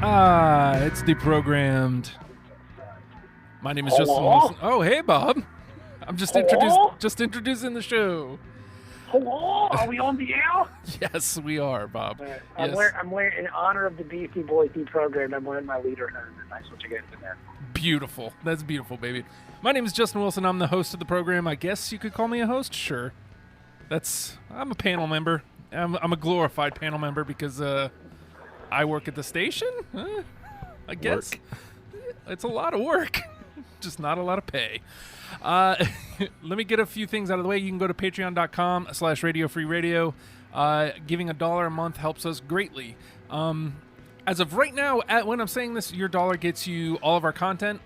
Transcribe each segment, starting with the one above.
It's deprogrammed. My name is Justin Wilson. Oh, hey, Bob. I'm just introducing the show. Hello, are we on the air? Yes, we are, Bob. I'm wearing, in honor of the Beastie Boys deprogram, I'm wearing my leader hat. Nice what you guys in there. Beautiful. That's beautiful, baby. My name is Justin Wilson. I'm the host of the program. I guess you could call me a host. Sure. I'm a panel member. I'm a glorified panel member because I work at the station. I guess it's a lot of work, just not a lot of pay. Let me get a few things out of the way. You can go to patreon.com/radiofreeradio. Giving $1 a month helps us greatly. As of right now, when I'm saying this, your dollar gets you all of our content,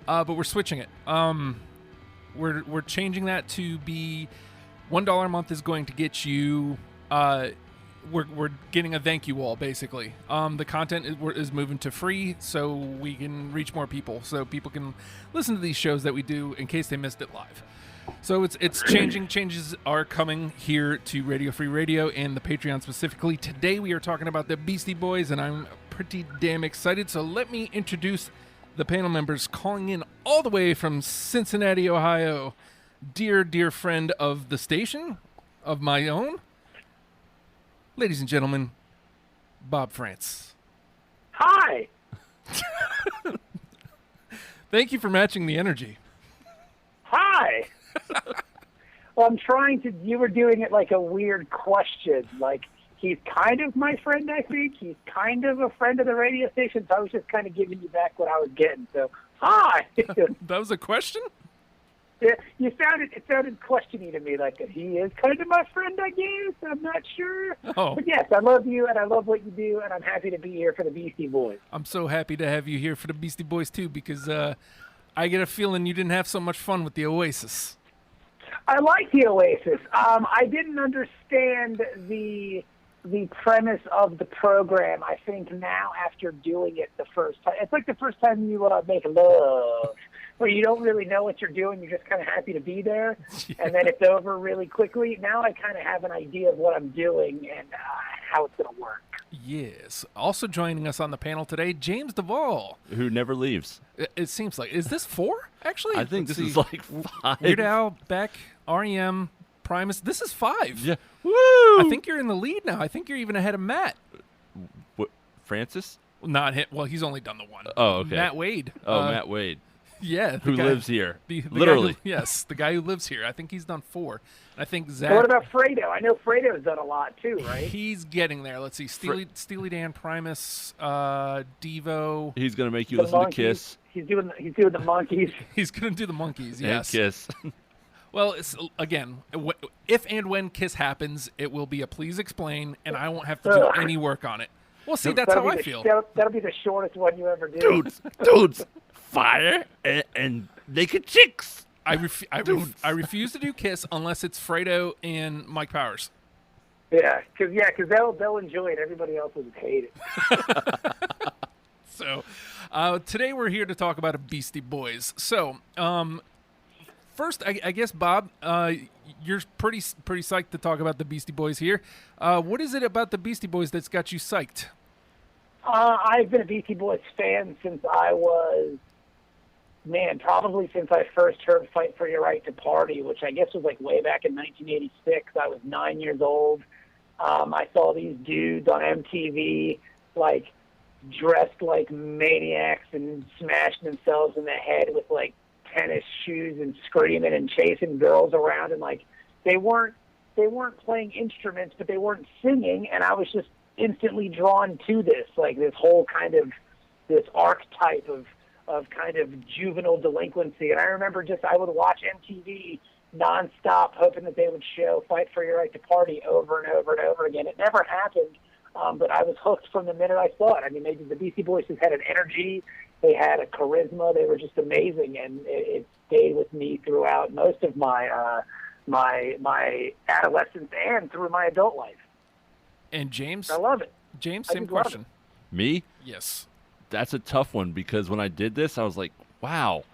but we're switching it. We're changing that to be $1 a month is going to get you. We're getting a thank you wall, basically. The content is moving to free, so we can reach more people, so people can listen to these shows that we do in case they missed it live. So it's changing. Changes are coming here to Radio Free Radio and the Patreon specifically. Today we are talking about the Beastie Boys, and I'm pretty damn excited. So let me introduce the panel members calling in all the way from Cincinnati, Ohio. Dear friend of the station, of my own. Ladies and gentlemen, Bob France. Hi. Thank you for matching the energy. Hi. Well, you were doing it like a weird question. Like, he's kind of my friend, I think. He's kind of a friend of the radio station, so I was just kind of giving you back what I was getting. So, hi. That was a question? Yeah, it sounded questioning to me, like he is kind of my friend, I guess. I'm not sure. Oh. But yes, I love you, and I love what you do, and I'm happy to be here for the Beastie Boys. I'm so happy to have you here for the Beastie Boys, too, because I get a feeling you didn't have so much fun with the Oasis. I like the Oasis. I didn't understand the premise of the program. I think now, after doing it the first time, it's like the first time you make love, where you don't really know what you're doing. You're just kind of happy to be there, and then it's over really quickly. Now I kind of have an idea of what I'm doing and how it's going to work. Yes. Also joining us on the panel today, James Duvall. Who never leaves. It seems like. Is this 4, actually? I think this is like 5. Weird Al, Beck, R.E.M., Primus. This is 5. Yeah. Woo! I think you're in the lead now. I think you're even ahead of Matt. What, Francis? Not him. Well, he's only done the one. Oh, okay. Matt Wade. Matt Wade. Yeah. Who lives here. Literally. Yes, the guy who lives here. I think he's done 4. I think Zach. So what about Fredo? I know Fredo's done a lot too, right? He's getting there. Let's see. Steely Dan, Primus, Devo. He's going to make you listen to Kiss. He's doing the Monkees. He's going to do the Monkees, yes. And Kiss. Well, again, if and when Kiss happens, it will be a please explain, and I won't have to do any work on it. Well, see, that's how I feel. That'll be the shortest one you ever do. Dudes, fire and naked chicks. I refuse to do Kiss unless it's Fredo and Mike Powers. Yeah, because they'll enjoy it. Everybody else will hate it. So, today we're here to talk about a Beastie Boys. So, first, I guess, Bob, you're pretty psyched to talk about the Beastie Boys here. What is it about the Beastie Boys that's got you psyched? I've been a Beastie Boys fan since I was, probably since I first heard Fight for Your Right to Party, which I guess was like way back in 1986. I was 9 years old. I saw these dudes on MTV, like, dressed like maniacs and smashing themselves in the head with, like, tennis shoes and screaming and chasing girls around, and like they weren't playing instruments, but they weren't singing, and I was just instantly drawn to this whole kind of this archetype of kind of juvenile delinquency. And I remember I would watch MTV nonstop, hoping that they would show Fight for Your Right to Party over and over and over again. It never happened, but I was hooked from the minute I saw it. I mean, the Beastie Boys just had an energy. They had a charisma. They were just amazing, and it stayed with me throughout most of my my adolescence and through my adult life. And James? I love it. James, same question. Me? Yes. That's a tough one because when I did this, I was like, wow,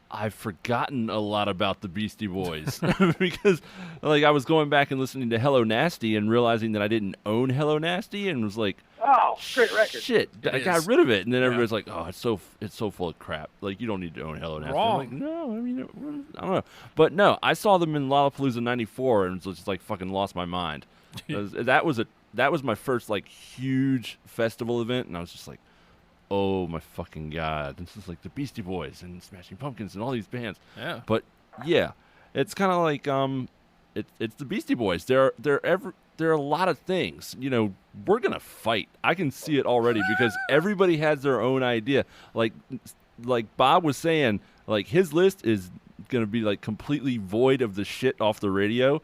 I've forgotten a lot about the Beastie Boys. Because like I was going back and listening to Hello Nasty and realizing that I didn't own Hello Nasty and was like, Oh, great record. Shit, I It got is. rid of it, and then Yeah. everybody's like, "Oh, it's so full of crap. Like, you don't need to own Hello Nasty." I'm Wrong. like, no, I mean, I don't know, but no, I saw them in Lollapalooza '94, and just like fucking lost my mind. That was my first like huge festival event, and I was just like, oh my fucking god, this is like the Beastie Boys and Smashing Pumpkins and all these bands. Yeah. But yeah, it's kind of like it's the Beastie Boys. There are a lot of things. You know, we're gonna fight. I can see it already because everybody has their own idea. Like Bob was saying, like his list is gonna be like completely void of the shit off the radio,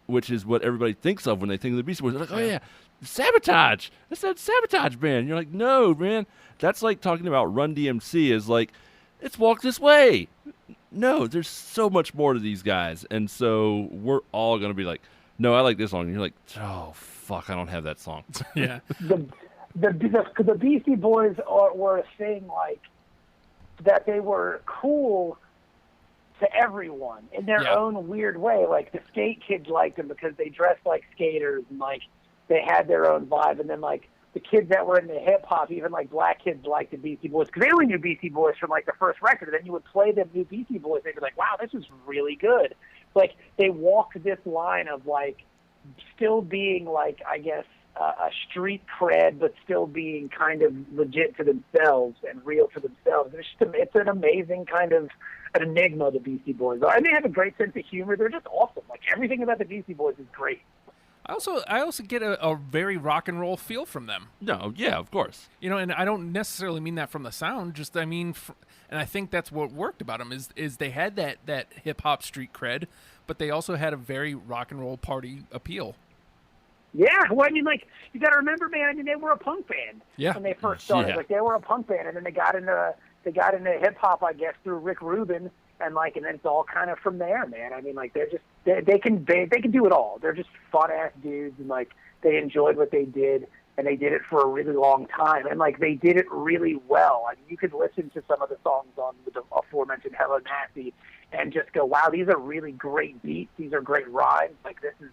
which is what everybody thinks of when they think of the Beastie Boys. They're like, oh yeah, Sabotage. That's that Sabotage band. And you're like, no, man. That's like talking about Run DMC is like, it's Walk This Way. No, there's so much more to these guys. And so we're all going to be like, no, I like this song. And you're like, oh, fuck, I don't have that song. Yeah. The Beastie Boys were a thing, like, that they were cool to everyone in their own weird way. Like, the skate kids liked them because they dressed like skaters and, like, they had their own vibe. And then, like, the kids that were into hip-hop, even, like, black kids liked the Beastie Boys because they only knew Beastie Boys from, like, the first record. And then you would play them new Beastie Boys. They'd be like, wow, this is really good. Like, they walked this line of, like, still being, like, I guess, a street cred, but still being kind of legit to themselves and real to themselves. It's an amazing kind of an enigma, the Beastie Boys are. And they have a great sense of humor. They're just awesome. Like, everything about the Beastie Boys is great. I also get a very rock and roll feel from them. No, yeah, of course. You know, and I don't necessarily mean that from the sound. Just I mean, and I think that's what worked about them is they had that hip hop street cred, but they also had a very rock and roll party appeal. Yeah, well, I mean, like, you got to remember, man. I mean, they were a punk band when they first started. Yeah. Like, they were a punk band, and then they got into hip hop, I guess, through Rick Rubin, and like, and then it's all kind of from there, man. I mean, like, they're just they can do it all. They're just fun ass dudes, and like, they enjoyed what they did, and they did it for a really long time, and like, they did it really well. I mean, you could listen to some of the songs on the aforementioned Hello Nasty, and just go, wow, these are really great beats. These are great rhymes. Like, this is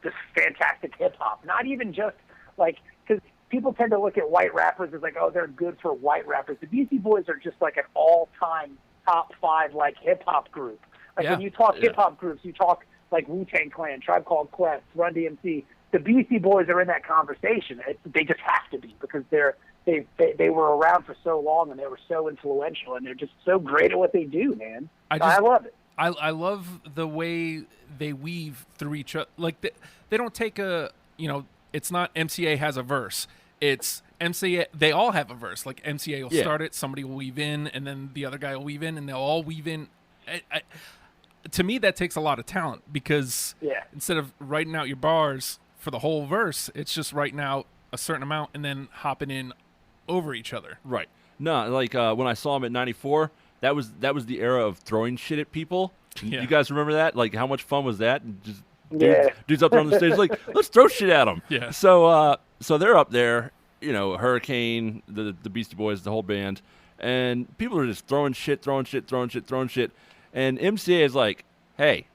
just fantastic hip-hop. Not even just, like, because people tend to look at white rappers as, like, oh, they're good for white rappers. The Beastie Boys are just, like, an all-time top 5, like, hip-hop group. Like, when you talk hip-hop groups, you talk, like, Wu-Tang Clan, Tribe Called Quest, Run DMC. The Beastie Boys are in that conversation. They just have to be because they were around for so long and they were so influential and they're just so great at what they do, man. I love it. I love the way they weave through each other. Like, they don't take it's not MCA has a verse. It's MCA, they all have a verse. Like, MCA will start it, somebody will weave in, and then the other guy will weave in, and they'll all weave in. To me, that takes a lot of talent because instead of writing out your bars for the whole verse, it's just writing out a certain amount and then hopping in over each other. Right. No, like when I saw him at '94, that was the era of throwing shit at people. Yeah. You guys remember that? Like, how much fun was that? And just dudes up there on the stage like, let's throw shit at them. Yeah. So they're up there, you know, Hurricane, the Beastie Boys, the whole band, and people are just throwing shit. And MCA is like, hey,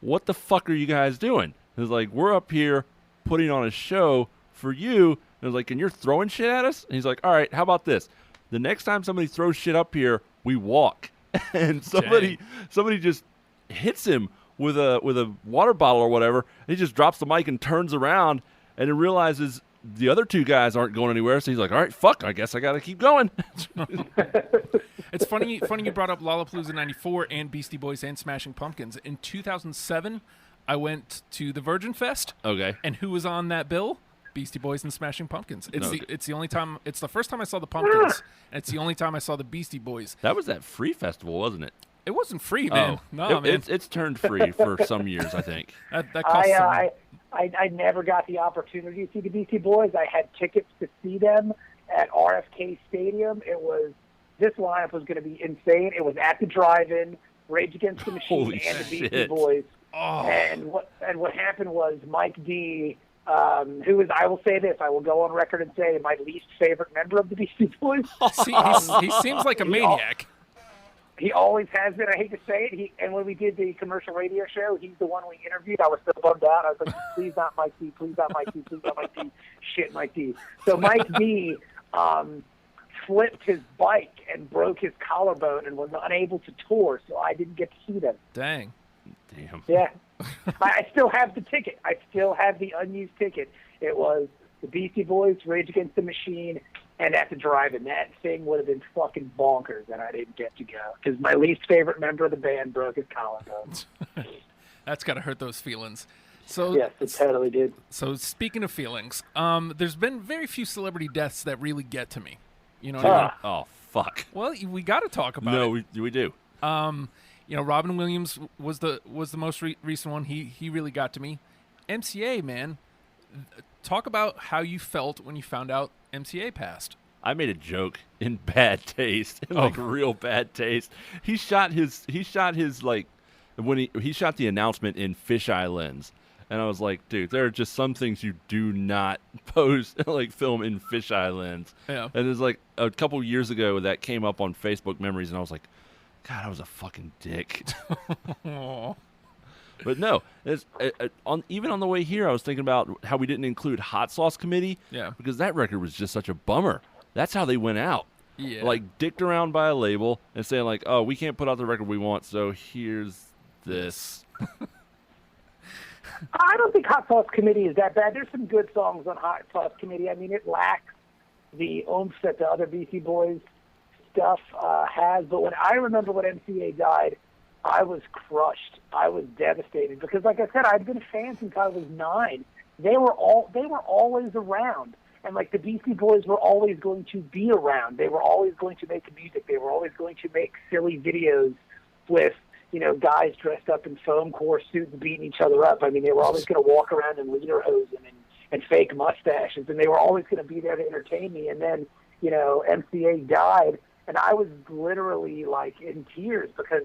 what the fuck are you guys doing? It's like, we're up here putting on a show for you. And it's like, and you're throwing shit at us? And he's like, all right, how about this? The next time somebody throws shit up here, we walk. And somebody just hits him with a water bottle or whatever. And he just drops the mic and turns around and then realizes the other two guys aren't going anywhere. So he's like, all right, fuck, I guess I got to keep going. It's funny you brought up Lollapalooza 94 and Beastie Boys and Smashing Pumpkins. In 2007, I went to the Virgin Fest. Okay. And who was on that bill? Beastie Boys and Smashing Pumpkins. It's Okay. it's the only time. It's the first time I saw the Pumpkins, and it's the only time I saw the Beastie Boys. That was that free festival, wasn't it? It wasn't free, man. No, man. It's turned free for some years, I think. That cost some. I never got the opportunity to see the Beastie Boys. I had tickets to see them at RFK Stadium. This lineup was going to be insane. It was at the drive-in, Rage Against the Machine, Holy and the Beastie shit. Boys. Oh. And what happened was Mike D, who is, I will say this, I will go on record and say, my least favorite member of the Beastie Boys. He seems like a maniac. He always has been. I hate to say it. And when we did the commercial radio show, he's the one we interviewed. I was so bummed out. I was like, please not Mike D, please not Mike D, please not Mike D. Shit, Mike D. So Mike D flipped his bike and broke his collarbone and was unable to tour, so I didn't get to see them. Dang. Damn. Yeah. I still have the ticket. I still have the unused ticket. It was the Beastie Boys, Rage Against the Machine, and at the drive-in. That thing would have been fucking bonkers, and I didn't get to go because my least favorite member of the band broke his collarbone. That's got to hurt those feelings. So Yes, it totally did. So speaking of feelings, there's been very few celebrity deaths that really get to me. You know what I mean? Oh, fuck. Well, we got to talk about it. No, we do. You know, Robin Williams was the most recent one. He really got to me. MCA, man, talk about how you felt when you found out MCA passed. I made a joke in bad taste, real bad taste. He shot his like when he shot the announcement in fisheye lens, and I was like, dude, there are just some things you do not post like film in fisheye lens. Yeah. And there's like a couple years ago that came up on Facebook Memories, and I was like, God, I was a fucking dick. Aww. But no, it's, even on the way here, I was thinking about how we didn't include Hot Sauce Committee. Yeah. Because that record was just such a bummer. That's how they went out. Yeah. Like, dicked around by a label and saying, like, oh, we can't put out the record we want, so here's this. I don't think Hot Sauce Committee is that bad. There's some good songs on Hot Sauce Committee. I mean, it lacks the oomph that the other Beastie Boys stuff has. But when I remember when MCA died, I was crushed. I was devastated because, like I said, I'd been a fan since I was 9. They were always around, and like the Beastie Boys were always going to be around. They were always going to make music. They were always going to make silly videos with, you know, guys dressed up in foam core suits beating each other up. I mean, they were always going to walk around in lederhosen and fake mustaches, and they were always going to be there to entertain me. And then, you know, MCA died, and I was literally like in tears because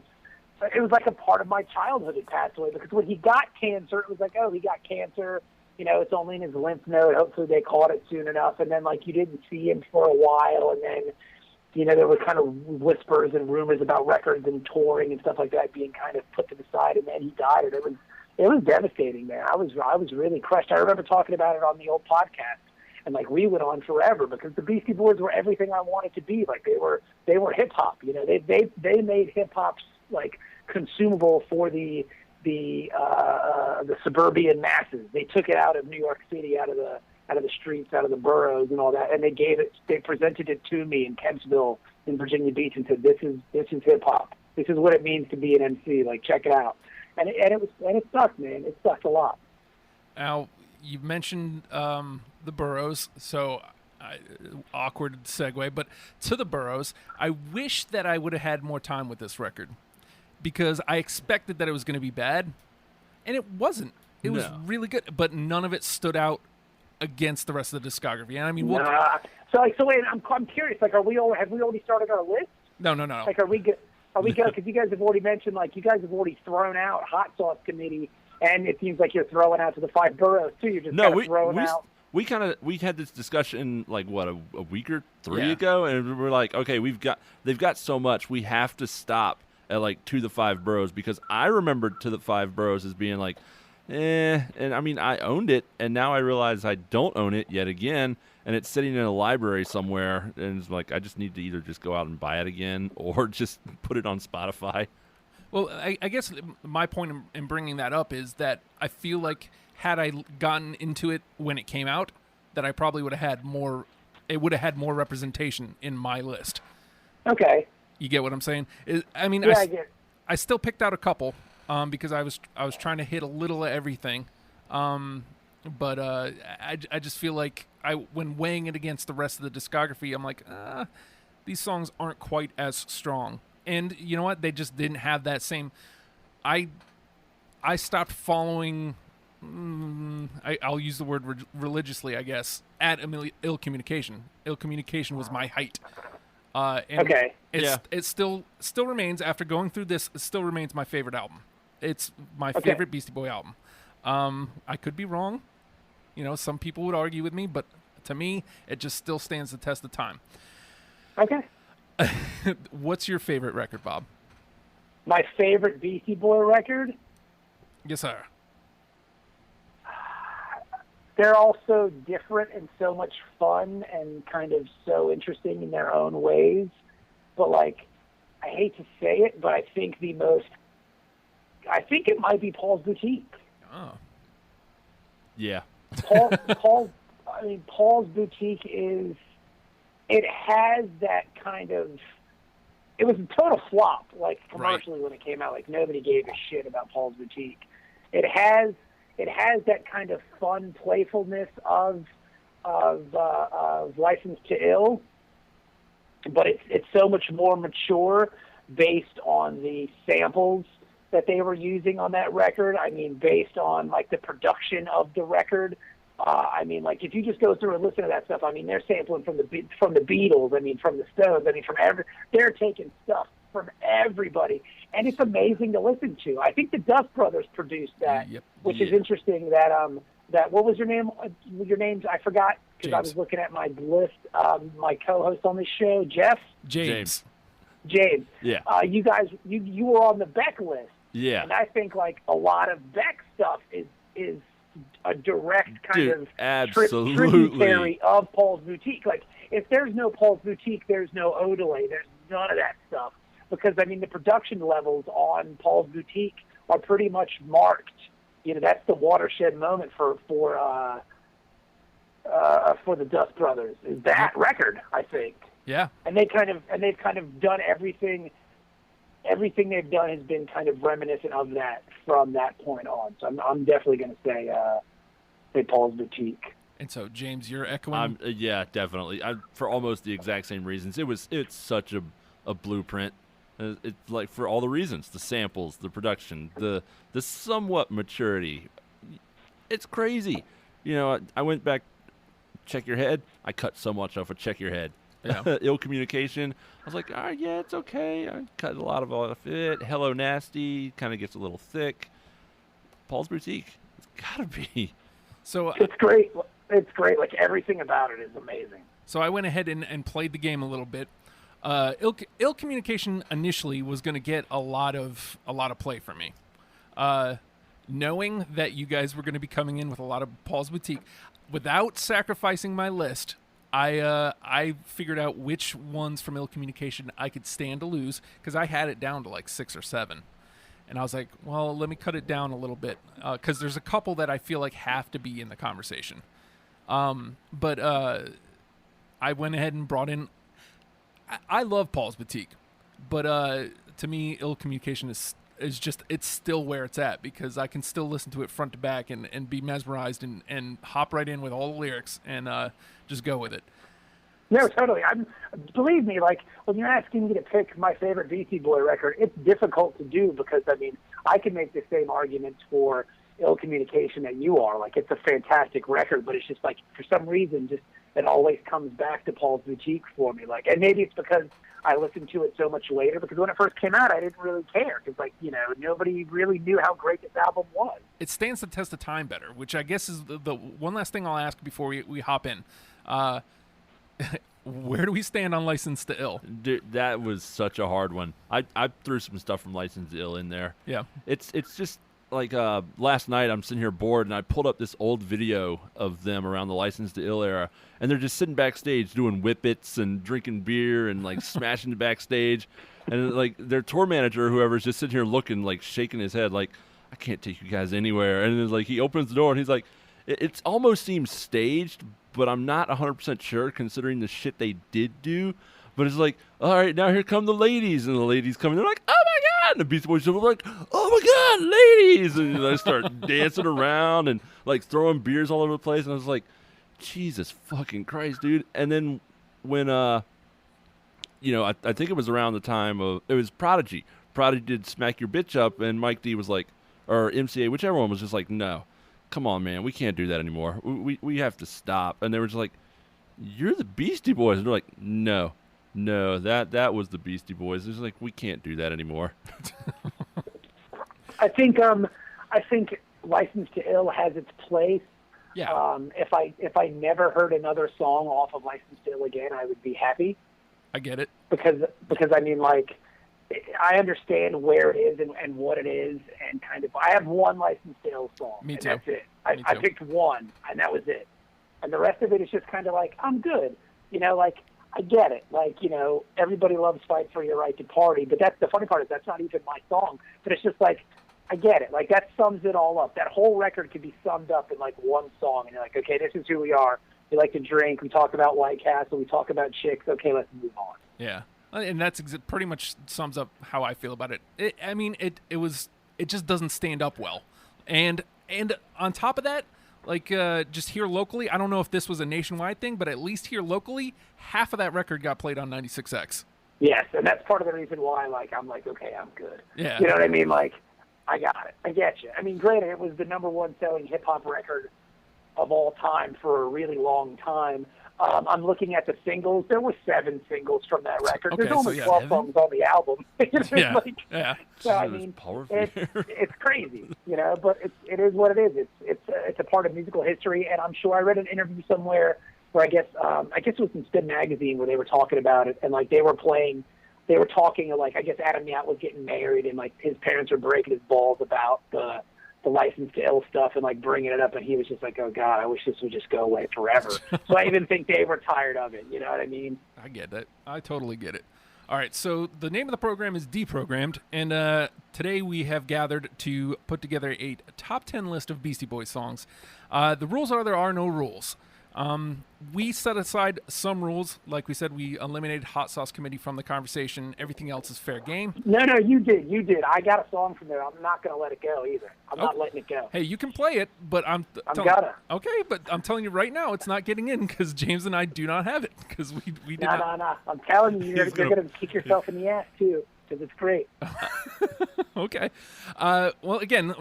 it was like a part of my childhood had passed away. Because when he got cancer, it was like, oh, he got cancer. You know, it's only in his lymph node. Hopefully they caught it soon enough. And then, like, you didn't see him for a while. And then, you know, there were kind of whispers and rumors about records and touring and stuff like that being kind of put to the side. And then he died. And it was devastating, man. I was really crushed. I remember talking about it on the old podcast. And, like, we went on forever because the Beastie Boys were everything I wanted to be. Like, they were hip-hop. You know, they made hip-hop, like, consumable for the suburban masses. They took it out of New York City, out of the streets, out of the boroughs, and all that, and they presented it to me in Kempsville, in Virginia Beach, and said, "This is hip hop. This is what it means to be an MC. Like, check it out." And it sucked, man. It sucked a lot. Now, you mentioned the boroughs, so awkward segue, but to the boroughs, I wish that I would have had more time with this record, because I expected that it was going to be bad, and it wasn't. It was really good, but none of it stood out against the rest of the discography. And I mean, so wait, I'm curious. Like, have we already started our list? No. Like, are we good? Because you guys have already mentioned, like, you guys have already thrown out Hot Sauce Committee, and it seems like you're throwing out to the 5 boroughs too. You're just throwing out. We had this discussion like a week or 3 ago, and we're like, okay, they've got so much, we have to stop at like To the 5 Boroughs, because I remembered To the 5 Boroughs as being like, and I mean, I owned it, and now I realize I don't own it yet again, and it's sitting in a library somewhere, and it's like I just need to either just go out and buy it again or just put it on Spotify. Well, I guess my point in bringing that up is that I feel like had I gotten into it when it came out, that I probably would have had more. It would have had more representation in my list. Okay. You get what I'm saying? I mean, yeah, I get. I still picked out a couple because I was trying to hit a little of everything, but I just feel like when weighing it against the rest of the discography, I'm like, these songs aren't quite as strong. And you know what? They just didn't have that same. I stopped following. I'll use the word religiously, I guess. At Ill Communication. Ill Communication was my height. And Okay. It still remains, after going through this, it still remains my favorite album. It's my favorite Beastie Boy album. I could be wrong. You know, some people would argue with me, but to me, it just still stands the test of time. Okay. What's your favorite record, Bob? My favorite Beastie Boy record. Yes, sir. They're all so different and so much fun and kind of so interesting in their own ways. But, like, I hate to say it, but I think I think it might be Paul's Boutique. Oh. Yeah. Paul's Boutique it has that kind of, it was a total flop, like, commercially when it came out. Like, nobody gave a shit about Paul's Boutique. It has that kind of fun playfulness of License to Ill, but it's so much more mature based on the samples that they were using on that record. I mean, based on, like, the production of the record. I mean, like, if you just go through and listen to that stuff, I mean, they're sampling from the Beatles, I mean, from the Stones, I mean, they're taking stuff from everybody, and it's amazing to listen to. I think the Dust Brothers produced that, which is interesting. That what was your name? Your names I forgot because I was looking at my list. My co-host on this show, Jeff. James. Yeah. You guys, you were on the Beck list. Yeah. And I think, like, a lot of Beck stuff is a direct kind of tributary of Paul's Boutique. Like, if there's no Paul's Boutique, there's no Odelay. There's none of that stuff. Because, I mean, the production levels on Paul's Boutique are pretty much marked. You know, that's the watershed moment for the Dust Brothers, is that record, I think. Yeah. And they've kind of done everything they've done has been kind of reminiscent of that from that point on. So I'm definitely going to say Paul's Boutique. And so, James, you're echoing? Yeah, definitely. For almost the exact same reasons. It's such a blueprint. It's like for all the reasons, the samples, the production, the somewhat maturity. It's crazy. You know, I went back, Check Your Head. I cut so much off of Check Your Head. Yeah. Ill Communication. I was like, all right, yeah, it's okay. I cut a lot of it. Hello Nasty kind of gets a little thick. Paul's Boutique. It's got to be. So it's great. It's great. Like, everything about it is amazing. So I went ahead and played the game a little bit. Ill Communication initially was going to get a lot of play from me. Knowing that you guys were going to be coming in with a lot of Paul's Boutique, without sacrificing my list, I figured out which ones from Ill Communication I could stand to lose, because I had it down to like 6 or 7. And I was like, well, let me cut it down a little bit, because there's a couple that I feel like have to be in the conversation. But I went ahead and brought in... I love Paul's Boutique, but to me, Ill Communication is just, it's still where it's at, because I can still listen to it front to back and be mesmerized and hop right in with all the lyrics and just go with it. No, totally. Believe me, like, when you're asking me to pick my favorite Beastie Boy record, it's difficult to do, because, I mean, I can make the same arguments for Ill Communication that you are. Like, it's a fantastic record, but it's just, like, for some reason, just it always comes back to Paul's Boutique for me. Like, and maybe it's because I listened to it so much later, because when it first came out, I didn't really care, because, like, you know, nobody really knew how great this album was. It stands the test of time better, which I guess is the one last thing I'll ask before we hop in. Where do we stand on License to Ill? Dude, that was such a hard one. I threw some stuff from License to Ill in there. Yeah. It's just like last night I'm sitting here bored, and I pulled up this old video of them around the License to Ill era, and they're just sitting backstage doing whippets and drinking beer and, like, smashing the backstage, and, like, their tour manager or whoever is just sitting here looking, like, shaking his head like, I can't take you guys anywhere. And then, like, he opens the door and he's like, it almost seems staged, but I'm not 100% sure considering the shit they did do. But it's like, all right, now here come the ladies, and the ladies come in. They're like, oh my god! And the Beastie Boys are like, oh my god, ladies! And I start dancing around and, like, throwing beers all over the place. And I was like, Jesus fucking Christ, dude! And then when you know, I think it was around the time of, it was Prodigy. Prodigy did Smack Your Bitch Up, and Mike D was like, or MCA, whichever one, was just like, no, come on, man, we can't do that anymore. We have to stop. And they were just like, you're the Beastie Boys. And they're like, no, that was the Beastie Boys. It's like, we can't do that anymore. I think License to Ill has its place. Yeah. If I never heard another song off of License to Ill again, I would be happy. I get it. Because I mean, like, I understand where it is and what it is, and kind of. I have one licensed sales song, Me and too. that's it. Me I too. picked one, and that was it. And the rest of it is just kind of like, I'm good. Like, I get it. Like, everybody loves Fight for Your Right to Party, but that's the funny part is that's not even my song. But it's just like, I get it. Like, that sums it all up. That whole record could be summed up in, like, one song. And you're like, okay, this is who we are. We like to drink. We talk about White Castle. We talk about chicks. Okay, let's move on. Yeah, and that's pretty much sums up how I feel about it. It just doesn't stand up well, and on top of that, like just here locally, I don't know if this was a nationwide thing, but at least here locally, half of that record got played on 96X. Yes, and that's part of the reason why, like, I'm like, okay, I'm good. Yeah. You know what I mean? Like, I got it. I get you. I mean, granted, it was the number one selling hip-hop record of all time for a really long time. I'm looking at the singles. There were 7 singles from that record. Okay, There's only so 12 songs on the album. Yeah. Like, Yeah. So, I Jesus, mean, powerful. it's crazy, but it is what it is. It's a part of musical history, and I'm sure I read an interview somewhere where I guess it was in Spin Magazine where they were talking about it, and like they were talking like I guess Adam Yat was getting married, and like his parents were breaking his balls about the License to Ill stuff and like bringing it up, and he was just like, oh God, I wish this would just go away forever. So I even think they were tired of it. You know what I mean? I get that. I totally get it. All right, so the name of the program is Deprogrammed, and today we have gathered to put together a top 10 list of Beastie Boys songs. The rules are there are no rules. We set aside some rules. Like we said, we eliminated Hot Sauce Committee from the conversation. Everything else is fair game. No, you did. I got a song from there. I'm not going to let it go either. I'm not letting it go. Hey, you can play it, but I'm gonna. Okay, but I'm telling you right now, it's not getting in because James and I do not have it because we did not. No. I'm telling you, you're going to kick yourself in the ass too because it's great. Okay. Well, again,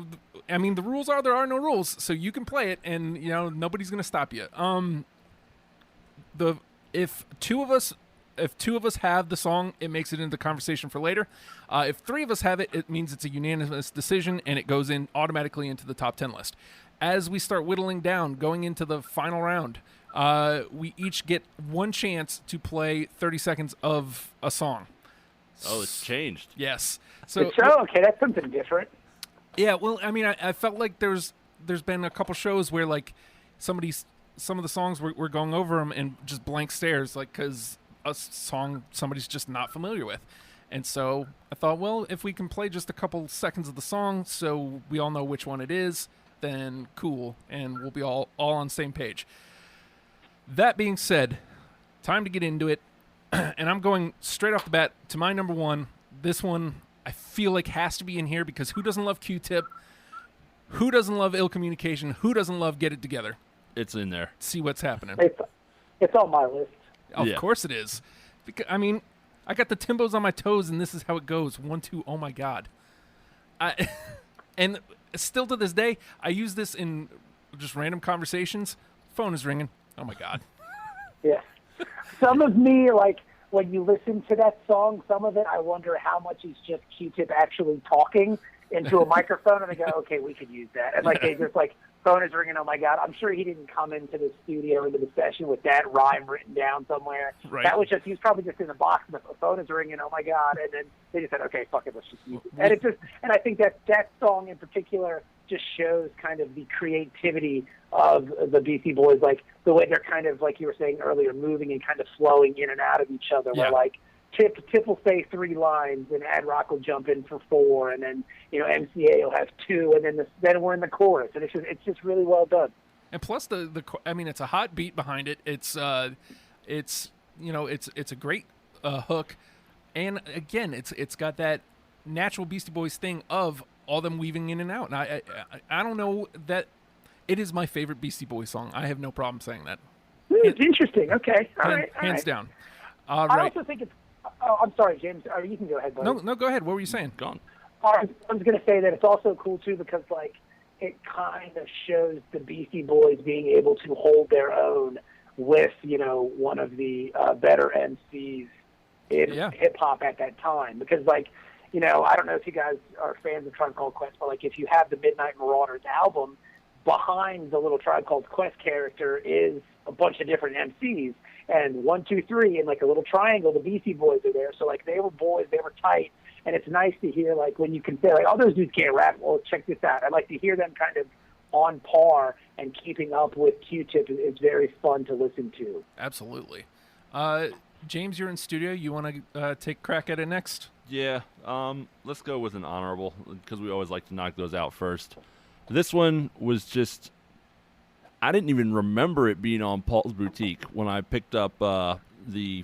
I mean, the rules are there are no rules, so you can play it, and nobody's gonna stop you. If two of us have the song, it makes it into the conversation for later. If 3 of us have it, it means it's a unanimous decision, and it goes in automatically into the top 10 list. As we start whittling down, going into the final round, we each get one chance to play 30 seconds of a song. Oh, it's changed. Yes. So okay, that's something different. Yeah, well, I mean, I felt like there's been a couple shows where like some of the songs we're going over them and just blank stares, like because a song somebody's just not familiar with, and so I thought, well, if we can play just a couple seconds of the song so we all know which one it is, then cool, and we'll be all on the same page. That being said, time to get into it, and I'm going straight off the bat to my number one. This one I feel like has to be in here because who doesn't love Q-Tip? Who doesn't love Ill Communication? Who doesn't love Get It Together? It's in there. See what's happening. It's on my list. Of course it is. Because, I mean, I got the Timbos on my toes, and this is how it goes. 1, 2, oh my God. And still to this day, I use this in just random conversations. Phone is ringing. Oh my God. Yeah. Some of me, like, when you listen to that song, some of it, I wonder how much is just Q-Tip actually talking into a microphone, and I go, okay, we could use that. And, like, they just, like, phone is ringing, oh, my God. I'm sure he didn't come into the studio, into the session with that rhyme written down somewhere. Right. That was just, he was probably just in the box, and the phone is ringing, oh, my God. And then they just said, okay, fuck it, let's just use it. And I think that song in particular just shows kind of the creativity of the Beastie Boys, like the way they're kind of, like you were saying earlier, moving and kind of flowing in and out of each other. Yeah. Where like Tip will say 3 lines, and Ad Rock will jump in for 4, and then MCA will have 2, and then we're in the chorus, and it's just really well done. And plus I mean, it's a hot beat behind it. It's a great hook, and again, it's got that natural Beastie Boys thing of all them weaving in and out. And I don't know that it is my favorite Beastie Boys song. I have no problem saying that. It's interesting. Okay, all right. Hands down. I also think it's. Oh, I'm sorry, James. You can go ahead, buddy. No, go ahead. What were you saying? Gone. I was going to say that it's also cool too because like it kind of shows the Beastie Boys being able to hold their own with one of the better MCs in hip hop at that time. Because like I don't know if you guys are fans of Tribe Called Quest, but like if you have the Midnight Marauders album, behind the little Tribe Called Quest character is a bunch of different MCs, and 1, 2, 3, and like a little triangle, the Beastie Boys are there. So like they were boys, they were tight, And it's nice to hear, like, when you can say, like, oh, those dudes can't rap. Well, check this out. I like to hear them kind of on par and keeping up with Q-Tip. It's very fun to listen to. Absolutely. James, you're in studio. You want to take a crack at it next? Yeah, let's go with an honorable because we always like to knock those out first. This one was just, I didn't even remember it being on Paul's Boutique when I picked up the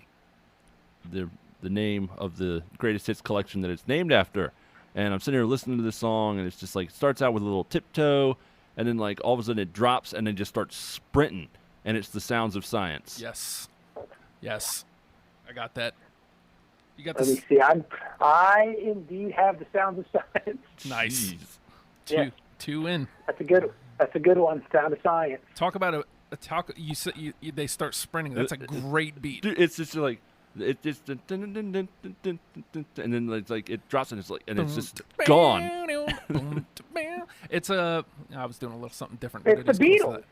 name of the greatest hits collection that it's named after. And I'm sitting here listening to this song, and it's just like, it starts out with a little tiptoe, and then like all of a sudden it drops and then just starts sprinting, and it's the Sounds of Science. Yes, I got that. You got Let this. me see. I indeed have the Sounds of Science. Nice. Jeez. Two in. That's a good one. Sound of Science. Talk about a talk. They start sprinting. That's a great beat. Dude, it's just like it just and then it's like it drops and it's just gone. It's I was doing a little something different. It's the Beatles.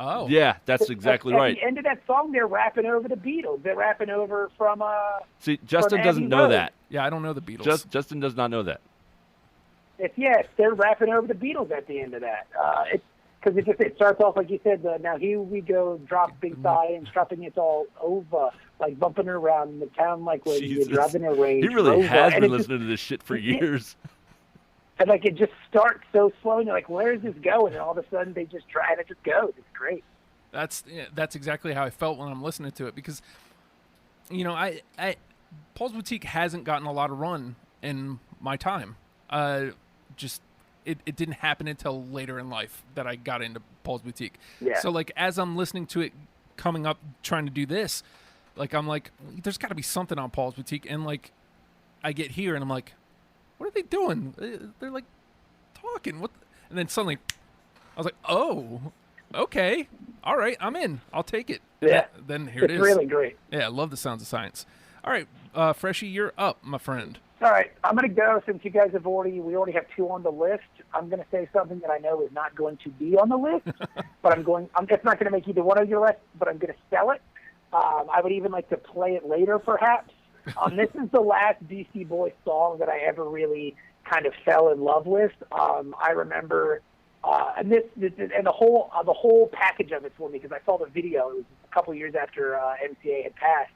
Oh. Yeah, that's exactly right. At the end of that song, they're rapping over the Beatles. They're rapping over from See, Justin from doesn't Abbey know Road. that. Yeah, I don't know the Beatles. Justin does not know that. They're rapping over the Beatles at the end of that. Because it starts off like you said. Now here we go, dropping science, dropping it all over, like bumping around in the town, like when you're driving a Range He really Rover. has And been it just- listening to this shit for years. And like it just starts so slow, and you're like, "Where is this going?" And all of a sudden, they just try, and it just goes. It's great. That's exactly how I felt when I'm listening to it because, I Paul's Boutique hasn't gotten a lot of run in my time. It didn't happen until later in life that I got into Paul's Boutique. Yeah. So like as I'm listening to it coming up, trying to do this, like I'm like, there's got to be something on Paul's Boutique, and like I get here and I'm like, what are they doing? They're like talking. What? And then suddenly, I was like, oh, okay, all right, I'm in. I'll take it. Yeah. Then here it is. It's really great. Yeah, I love the Sounds of Science. All right, Freshie, you're up, my friend. All right, I'm going to go since you guys we already have two on the list. I'm going to say something that I know is not going to be on the list, but it's not going to make either one of your list, but I'm going to sell it. I would even like to play it later, perhaps. This is the last Beastie Boys song that I ever really kind of fell in love with. I remember, and the whole package of it for me, because I saw the video. It was a couple years after MCA had passed.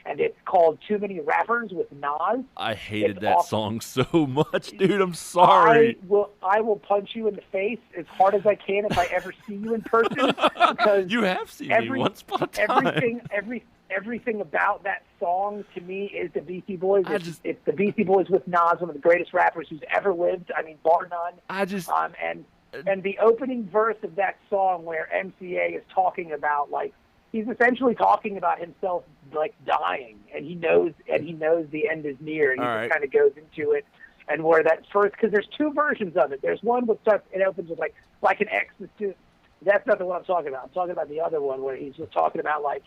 And it's called Too Many Rappers with Nas. I hated that song so much, dude. I'm sorry. I will punch you in the face as hard as I can if I ever see you in person. Because you have seen me once upon a time. Everything about that song to me is the Beastie Boys. It's the Beastie Boys with Nas, one of the greatest rappers who's ever lived. I mean, bar none. And the opening verse of that song where MCA is talking about he's essentially talking about himself like dying, and he knows the end is near, and he just kind of goes into it. And where that first, because there's two versions of it. There's one that starts, it opens with like an ecstasy. That's not the one I'm talking about. I'm talking about the other one where he's just talking about I